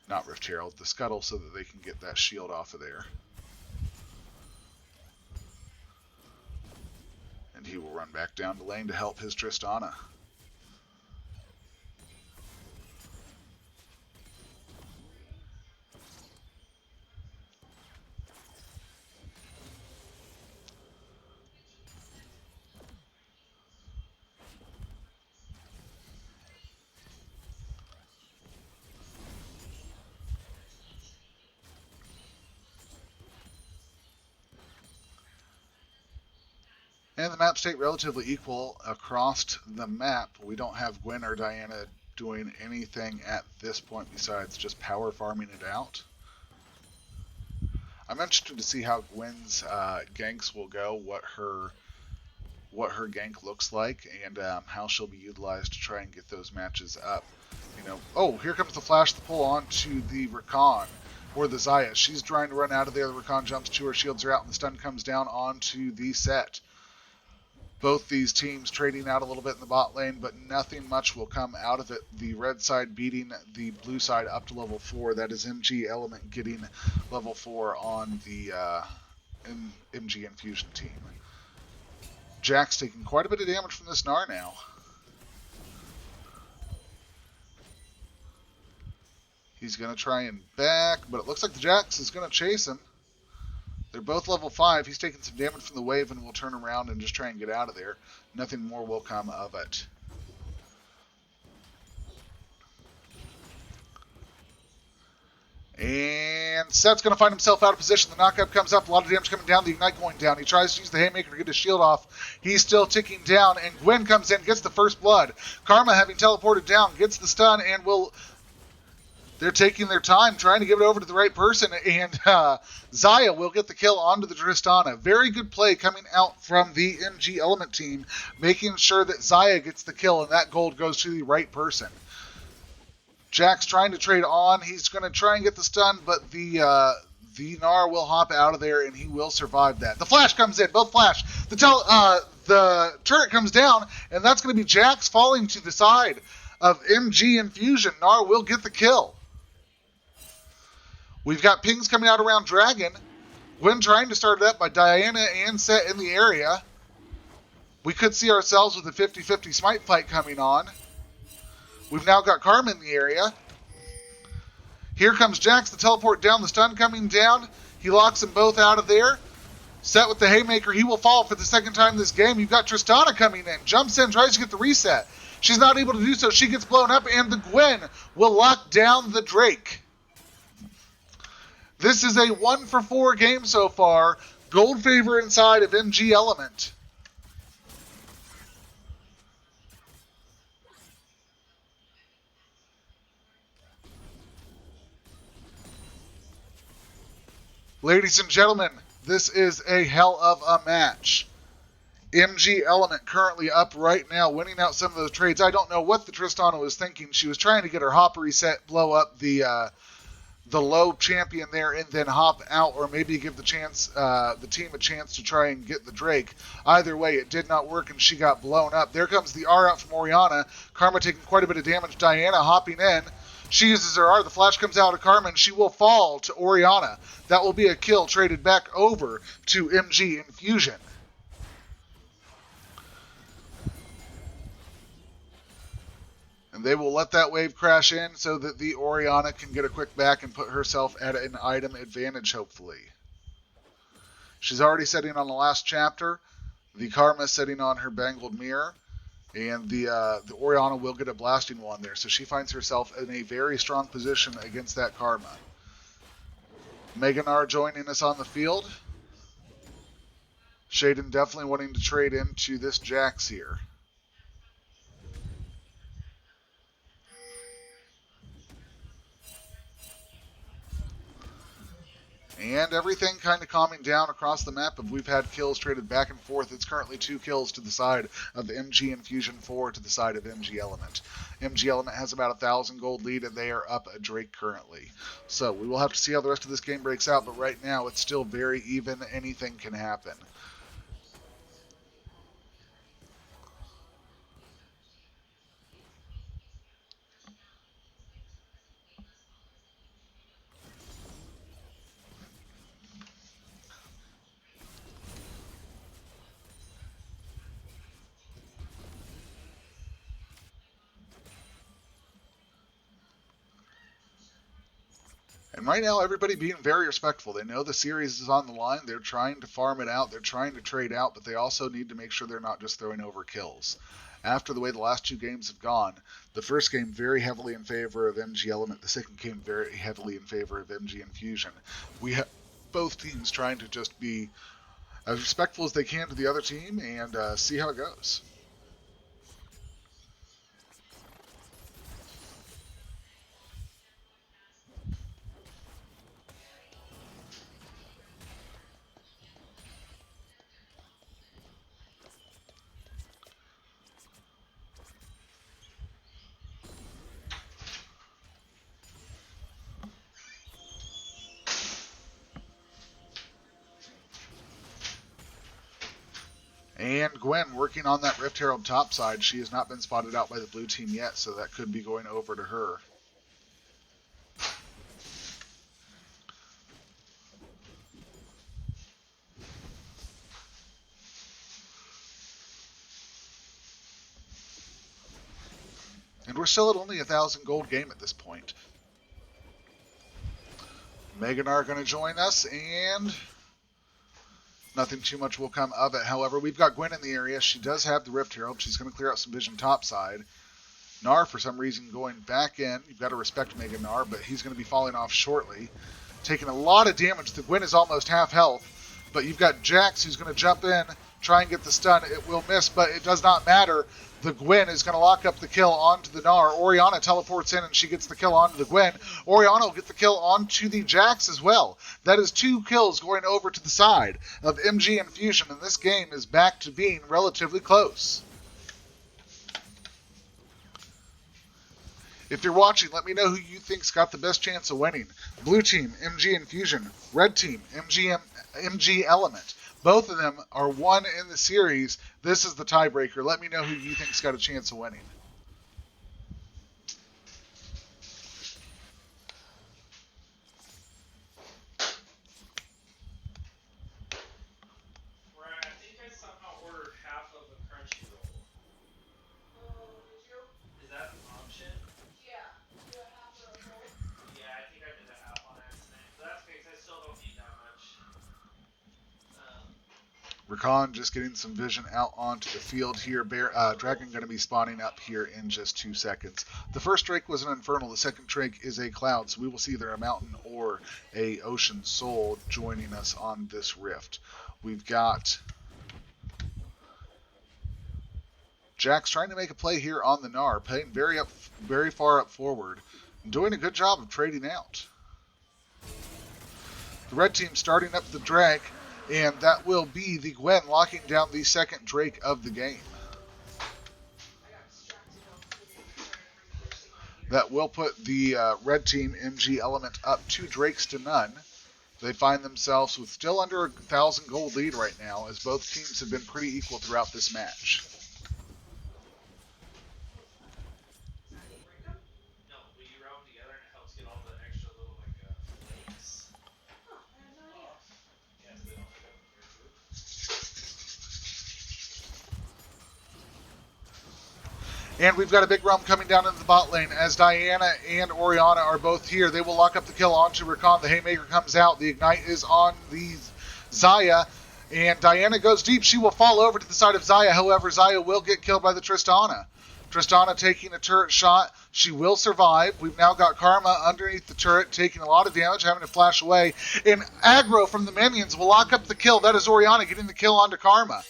Not Rift Herald, the Scuttle, so that they can get that shield off of there. And he will run back down the lane to help his Tristana. And the map stayed relatively equal across the map. We don't have Gwen or Diana doing anything at this point besides just power farming it out. I'm interested to see how Gwen's ganks will go, what her gank looks like, and how she'll be utilized to try and get those matches up. You know, oh, here comes the flash, the pull onto the Rakan. Or the Xayah. She's trying to run out of there. The Rakan jumps to her, shields are out, and the stun comes down onto the Sett. Both these teams trading out a little bit in the bot lane, but nothing much will come out of it. The red side beating the blue side up to level 4. That is MG Element getting level 4 on the MG Infusion team. Jack's taking quite a bit of damage from this Gnar now. He's going to try and back, but it looks like the Jax is going to chase him. They're both level 5. He's taking some damage from the wave and will turn around and just try and get out of there. Nothing more will come of it. And Sett's going to find himself out of position. The knockup comes up. A lot of damage coming down. The Ignite going down. He tries to use the Haymaker to get his shield off. He's still ticking down. And Gwen comes in, gets the first blood. Karma, having teleported down, gets the stun and will... They're taking their time, trying to give it over to the right person, and Xayah will get the kill onto the Tristana. Very good play coming out from the MG Element team, making sure that Xayah gets the kill, and that gold goes to the right person. Jack's trying to trade on. He's going to try and get the stun, but the the Gnar will hop out of there, and he will survive that. The flash comes in, both flash. The turret comes down, and that's going to be Jax falling to the side of MG Infusion. Gnar will get the kill. We've got pings coming out around Dragon. Gwen trying to start it up by Diana and Sett in the area. We could see ourselves with a 50-50 smite fight coming on. We've now got Karma in the area. Here comes Jax, the teleport down, the stun coming down. He locks them both out of there. Sett with the haymaker, he will fall for the second time this game. You've got Tristana coming in, jumps in, tries to get the reset. She's not able to do so, she gets blown up, and the Gwen will lock down the Drake. This is a 1-for-4 game so far. Gold favor inside of MG Element. Ladies and gentlemen, this is a hell of a match. MG Element currently up right now, winning out some of those trades. I don't know what the Tristana was thinking. She was trying to get her hop reset, blow up the low champion there, and then hop out, or maybe give the team a chance to try and get the Drake. Either way, it did not work, and she got blown up. There comes the R out from Orianna. Karma taking quite a bit of damage. Diana hopping in. She uses her R. The flash comes out of Karma, and she will fall to Orianna. That will be a kill traded back over to MG Infusion. And they will let that wave crash in so that the Orianna can get a quick back and put herself at an item advantage, hopefully. She's already sitting on the last chapter. The Karma sitting on her bangled mirror. And the Orianna will get a blasting one there. So she finds herself in a very strong position against that Karma. Gnar joining us on the field. Shaden definitely wanting to trade into this Jax here. And everything kind of calming down across the map. If we've had kills traded back and forth, it's currently 2 kills to the side of MG Infusion, 4 to the side of MG Element. MG Element has about 1,000 gold lead, and they are up a Drake currently. So we will have to see how the rest of this game breaks out, but right now it's still very even. Anything can happen. And right now, everybody being very respectful. They know the series is on the line. They're trying to farm it out. They're trying to trade out, but they also need to make sure they're not just throwing over kills. After the way the last 2 games have gone, the first game very heavily in favor of MG Element. The second game very heavily in favor of MG Infusion. We have both teams trying to just be as respectful as they can to the other team and see how it goes. And Gwen working on that Rift Herald top side. She has not been spotted out by the blue team yet, so that could be going over to her. And we're still at only 1,000 gold game at this point. Gnar going to join us, and nothing too much will come of it. However, we've got Gwen in the area. She does have the Rift Herald. She's going to clear out some vision topside. Gnar, for some reason, going back in. You've got to respect Gnar, but he's going to be falling off shortly. Taking a lot of damage. The Gwen is almost half health. But you've got Jax who's going to jump in, try and get the stun. It will miss, but it does not matter. The Gwen is going to lock up the kill onto the Gnar. Orianna teleports in and she gets the kill onto the Gwen. Orianna will get the kill onto the Jax as well. That is 2 kills going over to the side of MG Infusion, and this game is back to being relatively close. If you're watching, let me know who you think's got the best chance of winning. Blue team, MG Infusion. Red team, MG Element. Both of them are 1 in the series. This is the tiebreaker. Let me know who you think's got a chance of winning. I think I somehow ordered half of a Crunchyroll. Oh, did you? Is that an option? Yeah. Do a half or a whole? Yeah, I think I did a half on accident. But that's okay, 'cause I still don't need that much. Rakan just getting some vision out onto the field here. Dragon going to be spawning up here in just 2 seconds. The first Drake was an Infernal. The second Drake is a Cloud. So we will see either a Mountain or a Ocean Soul joining us on this rift. We've got Jax trying to make a play here on the Gnar. Playing very far up forward. And doing a good job of trading out. The red team starting up the Drake. And that will be the Gwen locking down the second Drake of the game. That will put the red team MG Element up 2 Drakes to none. They find themselves with still under 1,000 gold lead right now, as both teams have been pretty equal throughout this match. No, we round together and it helps get all the extra little flakes off. Yes, they don't pick up in your group. And we've got a big roam coming down into the bot lane as Diana and Orianna are both here. They will lock up the kill onto Rakan. The Haymaker comes out. The Ignite is on the Xayah. And Diana goes deep. She will fall over to the side of Xayah. However, Xayah will get killed by the Tristana. Tristana taking a turret shot. She will survive. We've now got Karma underneath the turret, taking a lot of damage, having to flash away. And aggro from the minions will lock up the kill. That is Orianna getting the kill onto Karma.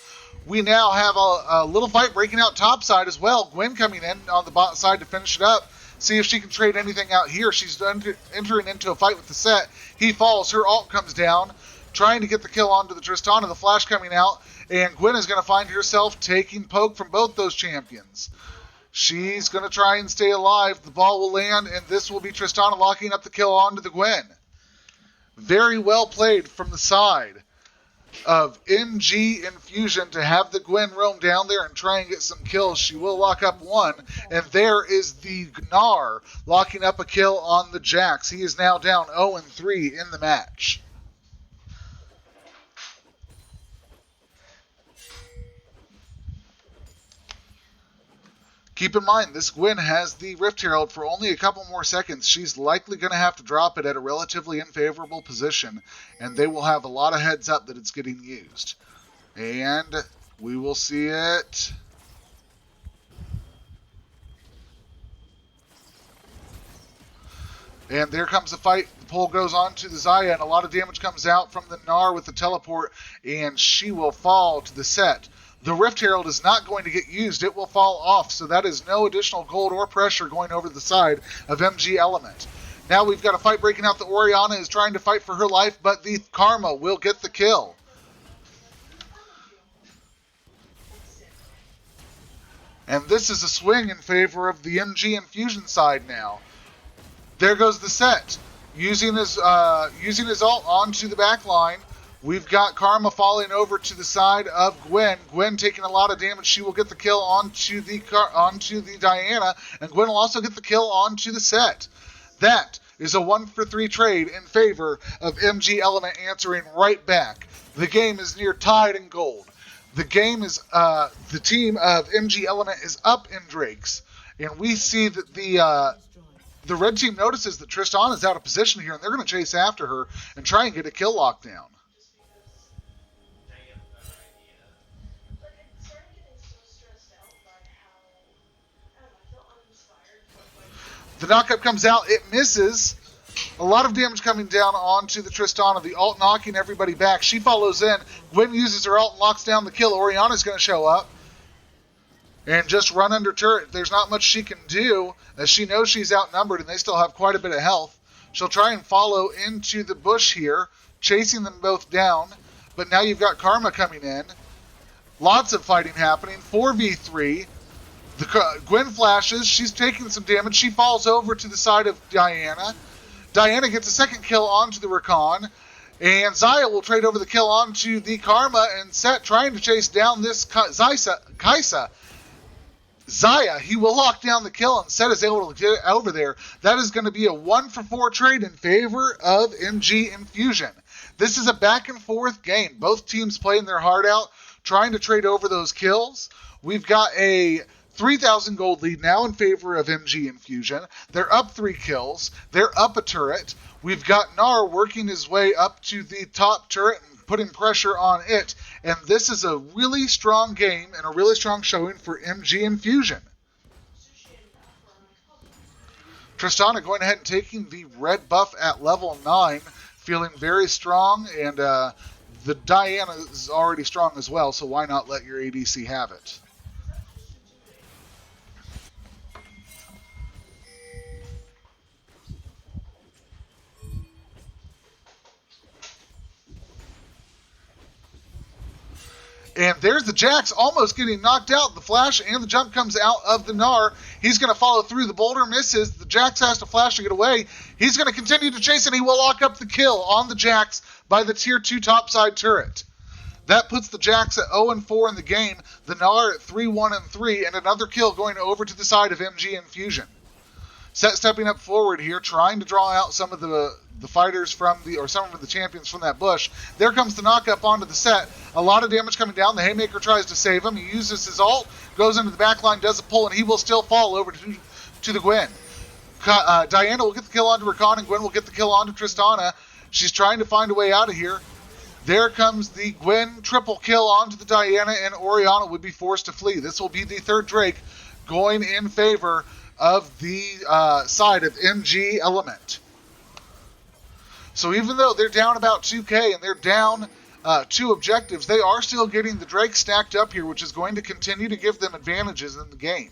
We now have a little fight breaking out topside as well. Gwen coming in on the bot side to finish it up. See if she can trade anything out here. She's entering into a fight with the Sett. He falls. Her ult comes down, trying to get the kill onto the Tristana. The flash coming out, and Gwen is going to find herself taking poke from both those champions. She's going to try and stay alive. The ball will land, and this will be Tristana locking up the kill onto the Gwen. Very well played from the side of MG Infusion to have the Gwen roam down there and try and get some kills. She will lock up one, and there is the Gnar locking up a kill on the Jax. He is now down 0-3 in the match. Keep in mind, this Gwen has the Rift Herald for only a couple more seconds. She's likely going to have to drop it at a relatively unfavorable position, and they will have a lot of heads up that it's getting used. And we will see it. And there comes the fight. The pull goes on to the Xayah, and a lot of damage comes out from the Gnar with the teleport, and she will fall to the Sett. The Rift Herald is not going to get used. It will fall off, so that is no additional gold or pressure going over the side of MG Element. Now we've got a fight breaking out. The Orianna is trying to fight for her life, but the Karma will get the kill. And this is a swing in favor of the MG Infusion side now. There goes the Sett, using his ult onto the back line. We've got Karma falling over to the side of Gwen. Gwen taking a lot of damage. She will get the kill onto the Diana, and Gwen will also get the kill onto the Sett. That is a 1-for-3 trade in favor of MG Element, answering right back. The game is near tied in gold. The game is the team of MG Element is up in Drakes, and we see that the red team notices that Tristana is out of position here, and they're going to chase after her and try and get a kill lockdown. The knockup comes out. It misses. A lot of damage coming down onto the Tristana. The ult knocking everybody back. She follows in. Gwen uses her ult and locks down the kill. Orianna's going to show up and just run under turret. There's not much she can do, as she knows she's outnumbered and they still have quite a bit of health. She'll try and follow into the bush here, chasing them both down. But now you've got Karma coming in. Lots of fighting happening. 4v3. Gwen flashes. She's taking some damage. She falls over to the side of Diana. Diana gets a second kill onto the Rakan. And Xayah will trade over the kill onto the Karma, and Sett trying to chase down this Xayah. He will lock down the kill, and Sett is able to get over there. That is going to be a 1-for-4 trade in favor of MG Infusion. This is a back and forth game. Both teams playing their heart out, trying to trade over those kills. We've got a 3,000 gold lead now in favor of MG Infusion. They're up 3 kills. They're up a turret. We've got Gnar working his way up to the top turret and putting pressure on it. And this is a really strong game and a really strong showing for MG Infusion. Tristana going ahead and taking the red buff at level 9, feeling very strong. And the Diana is already strong as well, so why not let your ADC have it? And there's the Jax almost getting knocked out. The flash and the jump comes out of the Gnar. He's going to follow through. The boulder misses. The Jax has to flash to get away. He's going to continue to chase, and he will lock up the kill on the Jax by the tier 2 topside turret. That puts the Jax at 0-4 in the game. The Gnar at 3-1-3, and another kill going over to the side of MG Infusion. Sett stepping up forward here, trying to draw out some of the fighters from some of the champions from that bush. There comes the knock-up onto the Sett. A lot of damage coming down. The Haymaker tries to save him. He uses his ult, goes into the back line, does a pull, and he will still fall over to the Gwen. Diana will get the kill onto Rakan, and Gwen will get the kill onto Tristana. She's trying to find a way out of here. There comes the Gwen triple kill onto the Diana, and Orianna would be forced to flee. This will be the third Drake going in favor of the side of MG Element. So even though they're down about 2k and they're down 2 objectives, they are still getting the Drake stacked up here, which is going to continue to give them advantages in the game.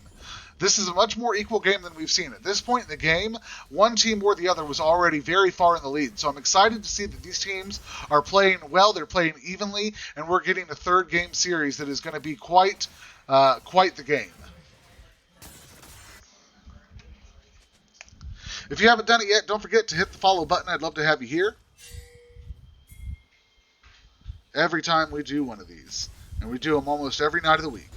This is a much more equal game than we've seen. At this point in the game, one team or the other was already very far in the lead. So I'm excited to see that these teams are playing well, they're playing evenly, and we're getting a third game series that is going to be quite the game. If you haven't done it yet, don't forget to hit the follow button. I'd love to have you here every time we do one of these. And we do them almost every night of the week.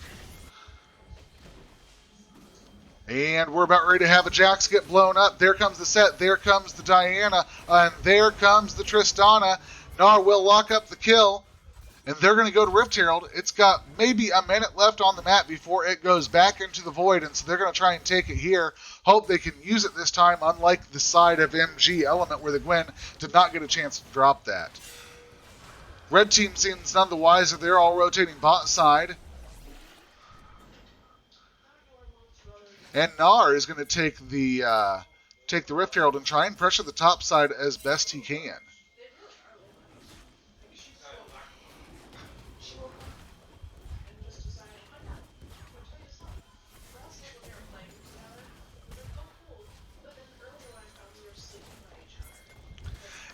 And we're about ready to have a Jax get blown up. There comes the Sett. There comes the Diana. And there comes the Tristana. Gnar will lock up the kill. And they're going to go to Rift Herald. It's got maybe a minute left on the map before it goes back into the void. And so they're going to try and take it here. Hope they can use it this time, unlike the side of MG Element where the Gwen did not get a chance to drop that. Red team seems none the wiser. They're all rotating bot side. And Gnar is going to take the Rift Herald and try and pressure the top side as best he can.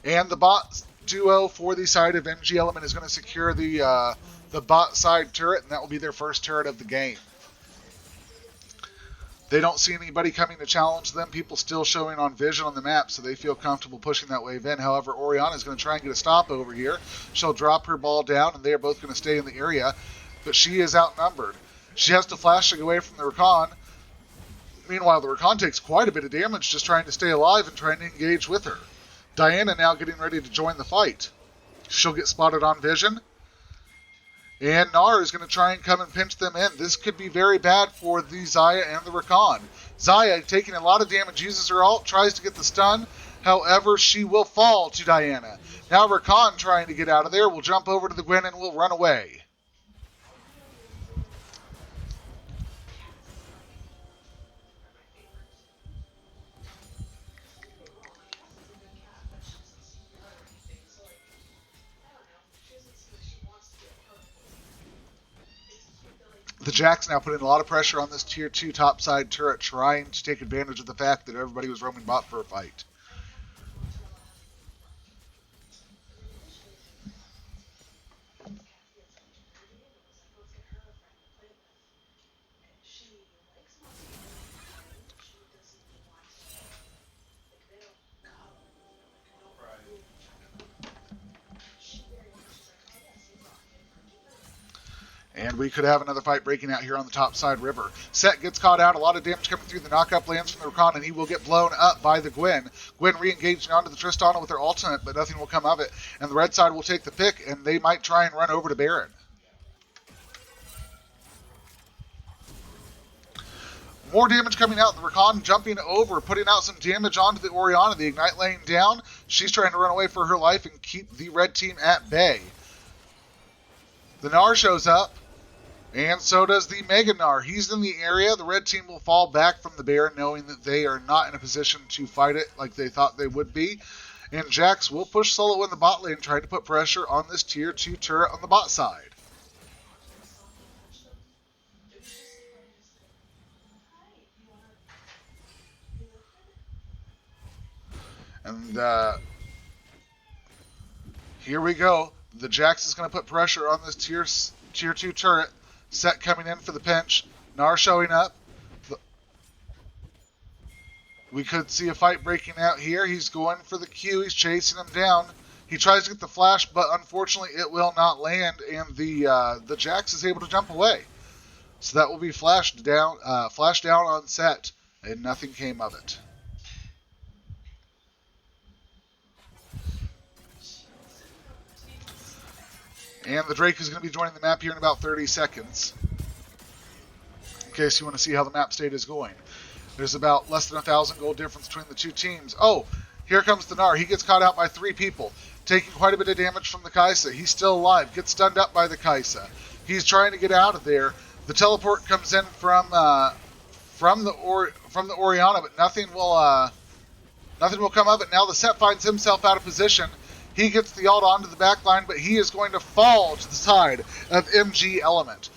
And the bot duo for the side of MG Element is going to secure the bot side turret, and that will be their first turret of the game. They don't see anybody coming to challenge them. People still showing on vision on the map, so they feel comfortable pushing that wave in. However, Orianna is going to try and get a stop over here. She'll drop her ball down, and they are both going to stay in the area, but she is outnumbered. She has to flash away from the Rakan. Meanwhile, the Rakan takes quite a bit of damage just trying to stay alive and trying to engage with her. Diana now getting ready to join the fight. She'll get spotted on vision. And Gnar is going to try and come and pinch them in. This could be very bad for the Xayah and the Rakan. Xayah taking a lot of damage, uses her ult, tries to get the stun. However, she will fall to Diana. Now Rakan trying to get out of there will jump over to the Gwen and will run away. The Jax now putting a lot of pressure on this tier 2 topside turret, trying to take advantage of the fact that everybody was roaming bot for a fight. And we could have another fight breaking out here on the top side river. Sett gets caught out. A lot of damage coming through. The knockup lands from the Rakan, and he will get blown up by the Gwen. Gwen re-engaging onto the Tristana with her ultimate, but nothing will come of it. And the red side will take the pick, and they might try and run over to Baron. More damage coming out. The Rakan jumping over, putting out some damage onto the Orianna. The Ignite laying down. She's trying to run away for her life and keep the red team at bay. The Gnar shows up, and so does the Mega Gnar. He's in the area. The red team will fall back from the Baron, knowing that they are not in a position to fight it like they thought they would be. And Jax will push solo in the bot lane, trying to put pressure on this tier 2 turret on the bot side. And here we go. The Jax is going to put pressure on this tier 2 turret. Sett coming in for the pinch. Gnar showing up. We could see a fight breaking out here. He's going for the Q. He's chasing him down. He tries to get the flash, but unfortunately it will not land, and the Jax is able to jump away. So that will be flashed down on Sett, and nothing came of it. And the Drake is going to be joining the map here in about 30 seconds. In case you want to see how the map state is going. There's about less than 1,000 gold difference between the two teams. Oh, here comes the Gnar. He gets caught out by 3 people. Taking quite a bit of damage from the Xayah. He's still alive. Gets stunned up by the Xayah. He's trying to get out of there. The teleport comes in from the Orianna, but nothing will come of it. Now the Sett finds himself out of position. He gets the ult onto the back line, but he is going to fall to the side of MG Element.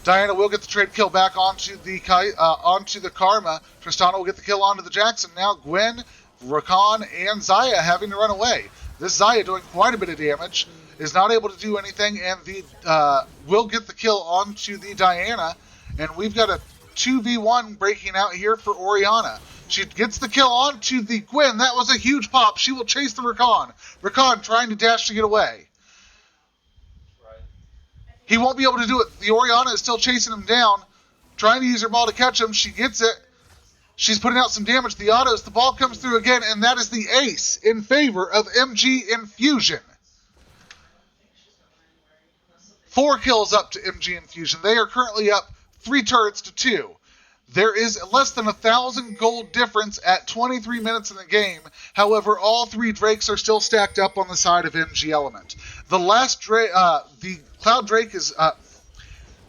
Diana will get the trade kill back onto the Karma. Tristana will get the kill onto the Jackson. Now Gwen, Rakan, and Xayah having to run away. This Xayah doing quite a bit of damage. Is not able to do anything, and will get the kill onto the Diana. And we've got a 2v1 breaking out here for Orianna. She gets the kill onto the Gwen. That was a huge pop. She will chase the Rakan. Rakan trying to dash to get away. He won't be able to do it. The Orianna is still chasing him down, trying to use her ball to catch him. She gets it. She's putting out some damage. The autos. The ball comes through again, and that is the ace in favor of MG Infusion. 4 kills up to MG Infusion. They are currently up 3 turrets to 2. There is less than 1,000 gold difference at 23 minutes in the game. However, all 3 Drakes are still stacked up on the side of MG Element. The last Drake, the Cloud Drake is,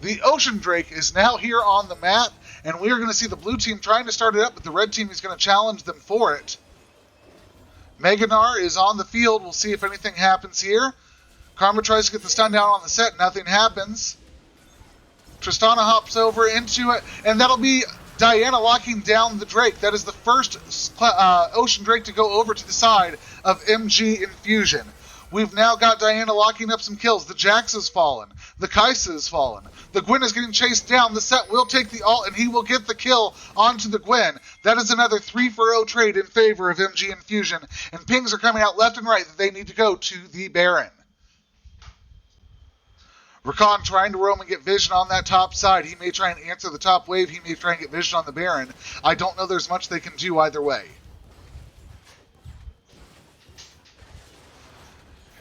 the Ocean Drake is now here on the map, and we are going to see the blue team trying to start it up, but the red team is going to challenge them for it. Mega Gnar is on the field. We'll see if anything happens here. Karma tries to get the stun down on the Sett. Nothing happens. Tristana hops over into it, and that'll be Diana locking down the Drake. That is the first Ocean Drake to go over to the side of MG Infusion. We've now got Diana locking up some kills. The Jax has fallen. The Xayah has fallen. The Gwen is getting chased down. The Sett will take the ult, and he will get the kill onto the Gwen. That is another 3-for-0 trade in favor of MG Infusion, and pings are coming out left and right that they need to go to the Baron. Rakan trying to roam and get vision on that top side. He may try and answer the top wave. He may try and get vision on the Baron. I don't know there's much they can do either way.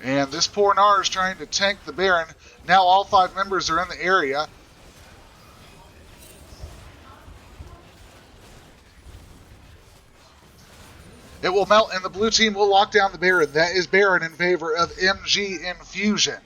And this poor Gnar is trying to tank the Baron. Now all 5 members are in the area. It will melt, and the blue team will lock down the Baron. That is Baron in favor of MG Infusion.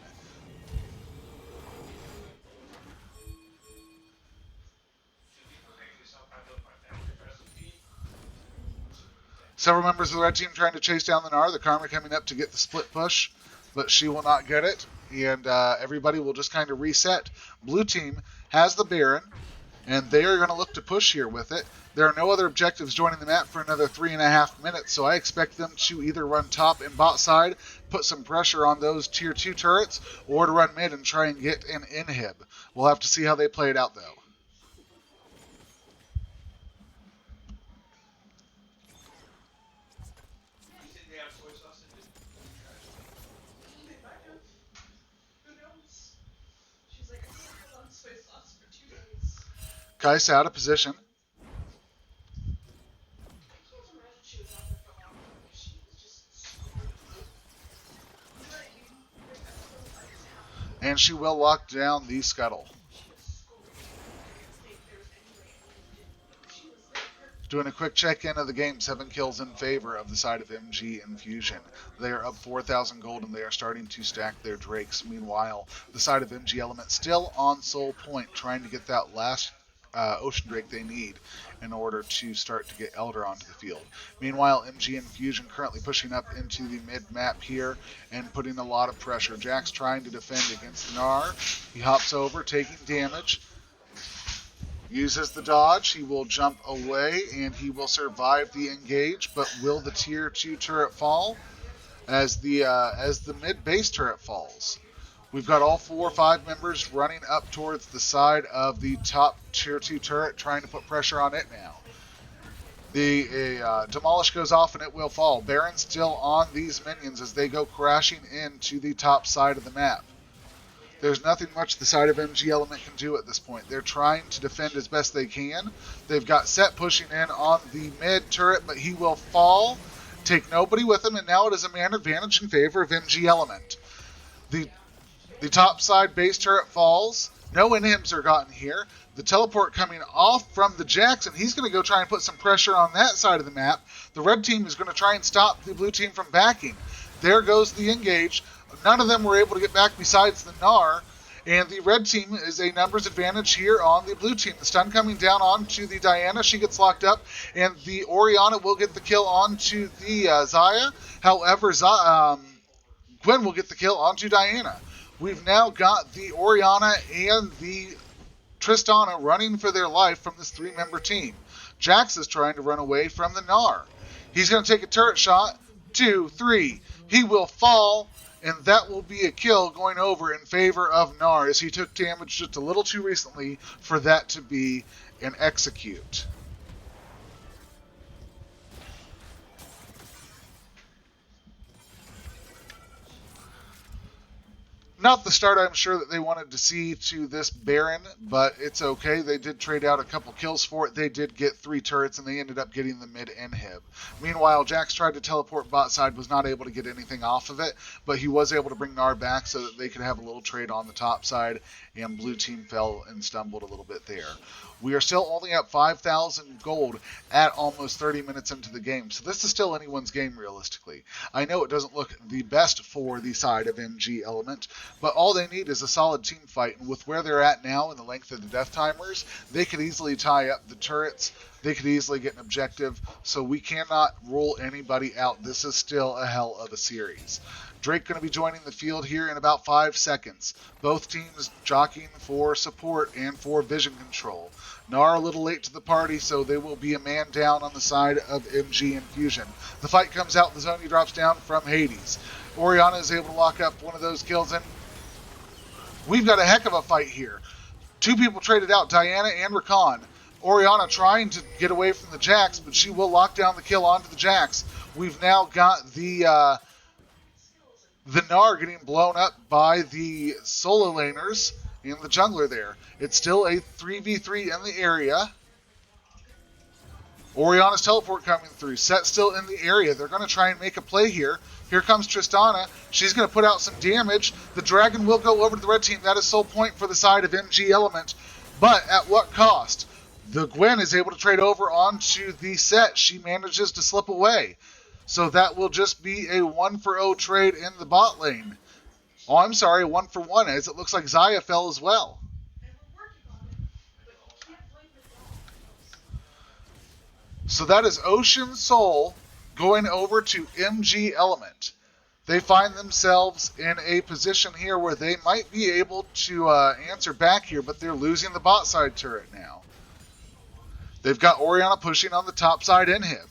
Several members of the red team trying to chase down the Gnar. The Karma coming up to get the split push, but she will not get it. And everybody will just kind of reset. Blue team has the Baron, and they are going to look to push here with it. There are no other objectives joining the map for another 3.5 minutes, so I expect them to either run top and bot side, put some pressure on those tier 2 turrets, or to run mid and try and get an inhib. We'll have to see how they play it out, though. Gayce out of position. And she will lock down the scuttle. Doing a quick check-in of the game, 7 kills in favor of the side of MG Infusion. They are up 4,000 gold and they are starting to stack their drakes. Meanwhile, the side of MG Element still on soul point, trying to get that last ocean drake they need in order to start to get Elder onto the field. Meanwhile, MG Infusion currently pushing up into the mid-map here and putting a lot of pressure. Jack's trying to defend against Gnar. He hops over, taking damage. Uses the dodge, he will jump away, and he will survive the engage, but will the tier 2 turret fall? As the mid-base turret falls. We've got all 4 or 5 members running up towards the side of the top tier 2 turret, trying to put pressure on it now. The Demolish goes off and it will fall. Baron's still on these minions as they go crashing into the top side of the map. There's nothing much the side of MG Element can do at this point. They're trying to defend as best they can. They've got Sett pushing in on the mid turret, but he will fall. Take nobody with him, and now it is a man advantage in favor of MG Element. The top side base turret falls. No inhibs are gotten here. The teleport coming off from the Jackson. He's going to go try and put some pressure on that side of the map. The red team is going to try and stop the blue team from backing. There goes the engage. None of them were able to get back besides the Gnar, and the red team is a numbers advantage here on the blue team. The stun coming down onto the Diana. She gets locked up, and the Orianna will get the kill onto the Xayah. However, Gwen will get the kill onto Diana. We've now got the Orianna and the Tristana running for their life from this 3-member team. Jax is trying to run away from the Gnar. He's going to take a turret shot. 2, 3. He will fall. And that will be a kill going over in favor of Gnar, as he took damage just a little too recently for that to be an execute. Not the start I'm sure that they wanted to see to this Baron, but it's okay. They did trade out a couple kills for it. They did get 3 turrets, and they ended up getting the mid-inhib. Meanwhile, Jax tried to teleport bot side, was not able to get anything off of it, but he was able to bring Gnar back so that they could have a little trade on the top side, and blue team fell and stumbled a little bit there. We are still only at 5,000 gold at almost 30 minutes into the game, so this is still anyone's game realistically. I know it doesn't look the best for the side of MG Element, but all they need is a solid team fight, and with where they're at now and the length of the death timers, they could easily tie up the turrets. They could easily get an objective, so we cannot rule anybody out. This is still a hell of a series. Drake going to be joining the field here in about 5 seconds. Both teams jockeying for support and for vision control. Gnar a little late to the party, so they will be a man down on the side of MG Infusion. The fight comes out, the zone drops down from Hades. Orianna is able to lock up one of those kills, and we've got a heck of a fight here. 2 people traded out, Diana and Rakan. Orianna trying to get away from the Jax, but she will lock down the kill onto the Jax. We've now got the Gnar getting blown up by the solo laners and the jungler there. It's still a 3v3 in the area. Orianna's teleport coming through. Sett still in the area. They're going to try and make a play here. Here comes Tristana. She's going to put out some damage. The dragon will go over to the red team. That is sole point for the side of MG Element. But at what cost? The Gwen is able to trade over onto the Sett. She manages to slip away. So that will just be a 1-for-0 trade in the bot lane. Oh, I'm sorry, 1-for-1, as it looks like Xayah fell as well. So that is Ocean Soul going over to MG Element. They find themselves in a position here where they might be able to answer back here, but they're losing the bot side turret now. They've got Orianna pushing on the top side inhib.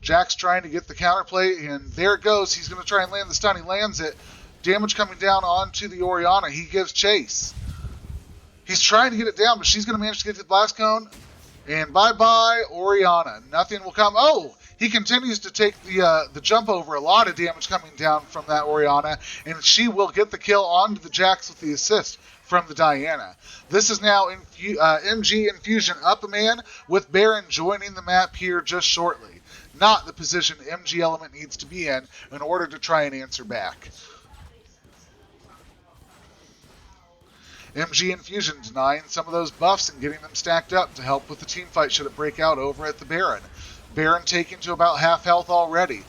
Jack's trying to get the counterplay, and there it goes. He's going to try and land the stun. He lands it. Damage coming down onto the Orianna. He gives chase. He's trying to get it down, but she's going to manage to get to the blast cone. And bye-bye, Orianna. Nothing will come. Oh, He continues to take the jump over. A lot of damage coming down from that Orianna, and she will get the kill onto the Jax with the assist from the Diana. This is now MG Infusion up a man, with Baron joining the map here just shortly. Not the position MG Element needs to be in order to try and answer back. MG Infusion denying some of those buffs and getting them stacked up to help with the team fight should it break out over at the Baron. Baron taken to about half health already.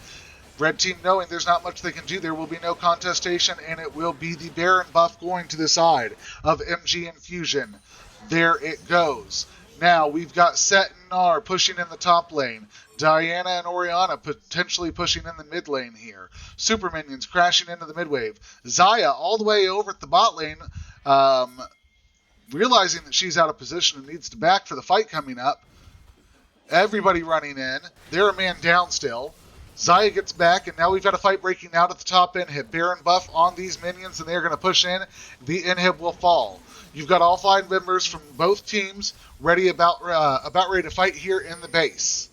Red team knowing there's not much they can do, there will be no contestation, and it will be the Baron buff going to the side of MG Infusion. There it goes. Now we've got Sett and Gnar pushing in the top lane. Diana and Orianna potentially pushing in the mid lane here. Super minions crashing into the mid wave. Xayah all the way over at the bot lane, realizing that she's out of position and needs to back for the fight coming up. Everybody running in. They're a man down still. Xayah gets back, and now we've got a fight breaking out at the top inhib. Baron buff on these minions, and they're going to push in. The inhib will fall. You've got all 5 members from both teams ready about ready to fight here in the base.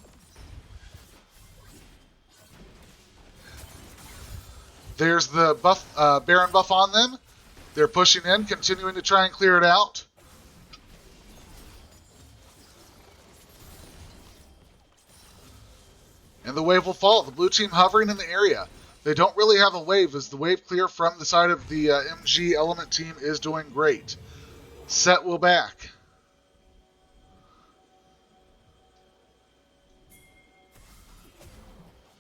There's the buff, Baron buff on them. They're pushing in, continuing to try and clear it out. And the wave will fall. The blue team hovering in the area. They don't really have a wave, as the wave clear from the side of the MG Element team is doing great. Sett will back.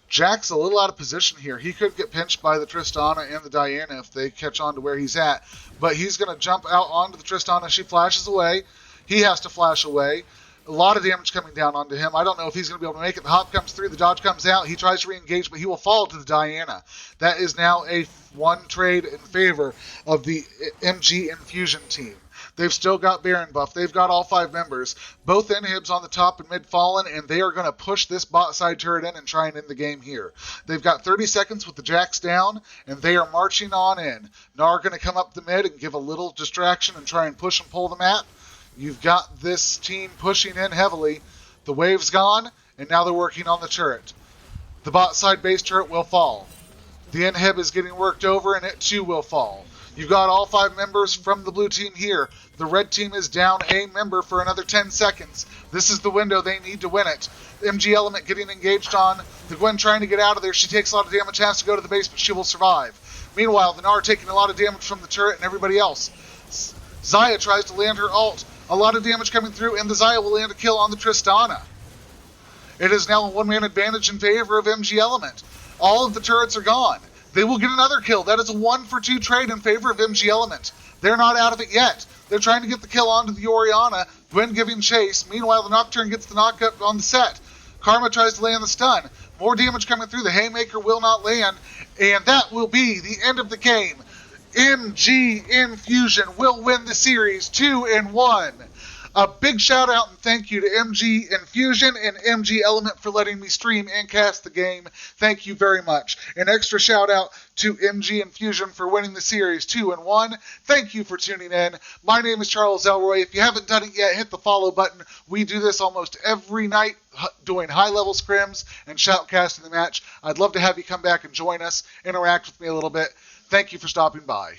Jack's a little out of position here. He could get pinched by the Tristana and the Diana if they catch on to where he's at. But he's going to jump out onto the Tristana. She flashes away. He has to flash away. A lot of damage coming down onto him. I don't know if he's going to be able to make it. The hop comes through. The dodge comes out. He tries to re-engage, but he will fall to the Diana. That is now a 1 trade in favor of the MG Infusion team. They've still got Baron buff. They've got all 5 members. Both inhibs on the top and mid fallen, and they are going to push this bot side turret in and try and end the game here. They've got 30 seconds with the Jax down, and they are marching on in. Gnar going to come up the mid and give a little distraction and try and push and pull the map. You've got this team pushing in heavily. The wave's gone, and now they're working on the turret. The bot side base turret will fall. The inhib is getting worked over, and it too will fall. You've got all 5 members from the blue team here. The red team is down a member for another 10 seconds. This is the window they need to win it. MG Element getting engaged on. The Gwen trying to get out of there. She takes a lot of damage, has to go to the base, but she will survive. Meanwhile, the Gnar taking a lot of damage from the turret and everybody else. Xayah tries to land her ult. A lot of damage coming through, and the Xayah will land a kill on the Tristana. It is now a 1-man advantage in favor of MG Element. All of the turrets are gone. They will get another kill. That is a 1-for-2 trade in favor of MG Element. They're not out of it yet. They're trying to get the kill onto the Orianna. Gwen giving chase. Meanwhile, the Nocturne gets the knockup on the Sett. Karma tries to land the stun. More damage coming through. The Haymaker will not land. And that will be the end of the game. MG Infusion will win the series 2-1. A big shout out and thank you to MG Infusion and MG Element for letting me stream and cast the game. Thank you very much. An extra shout out to MG Infusion for winning the series 2-1. Thank you for tuning in. My name is Charles Elroy. If you haven't done it yet, hit the follow button. We do this almost every night, doing high-level scrims and shoutcasting the match. I'd love to have you come back and join us, interact with me a little bit. Thank you for stopping by.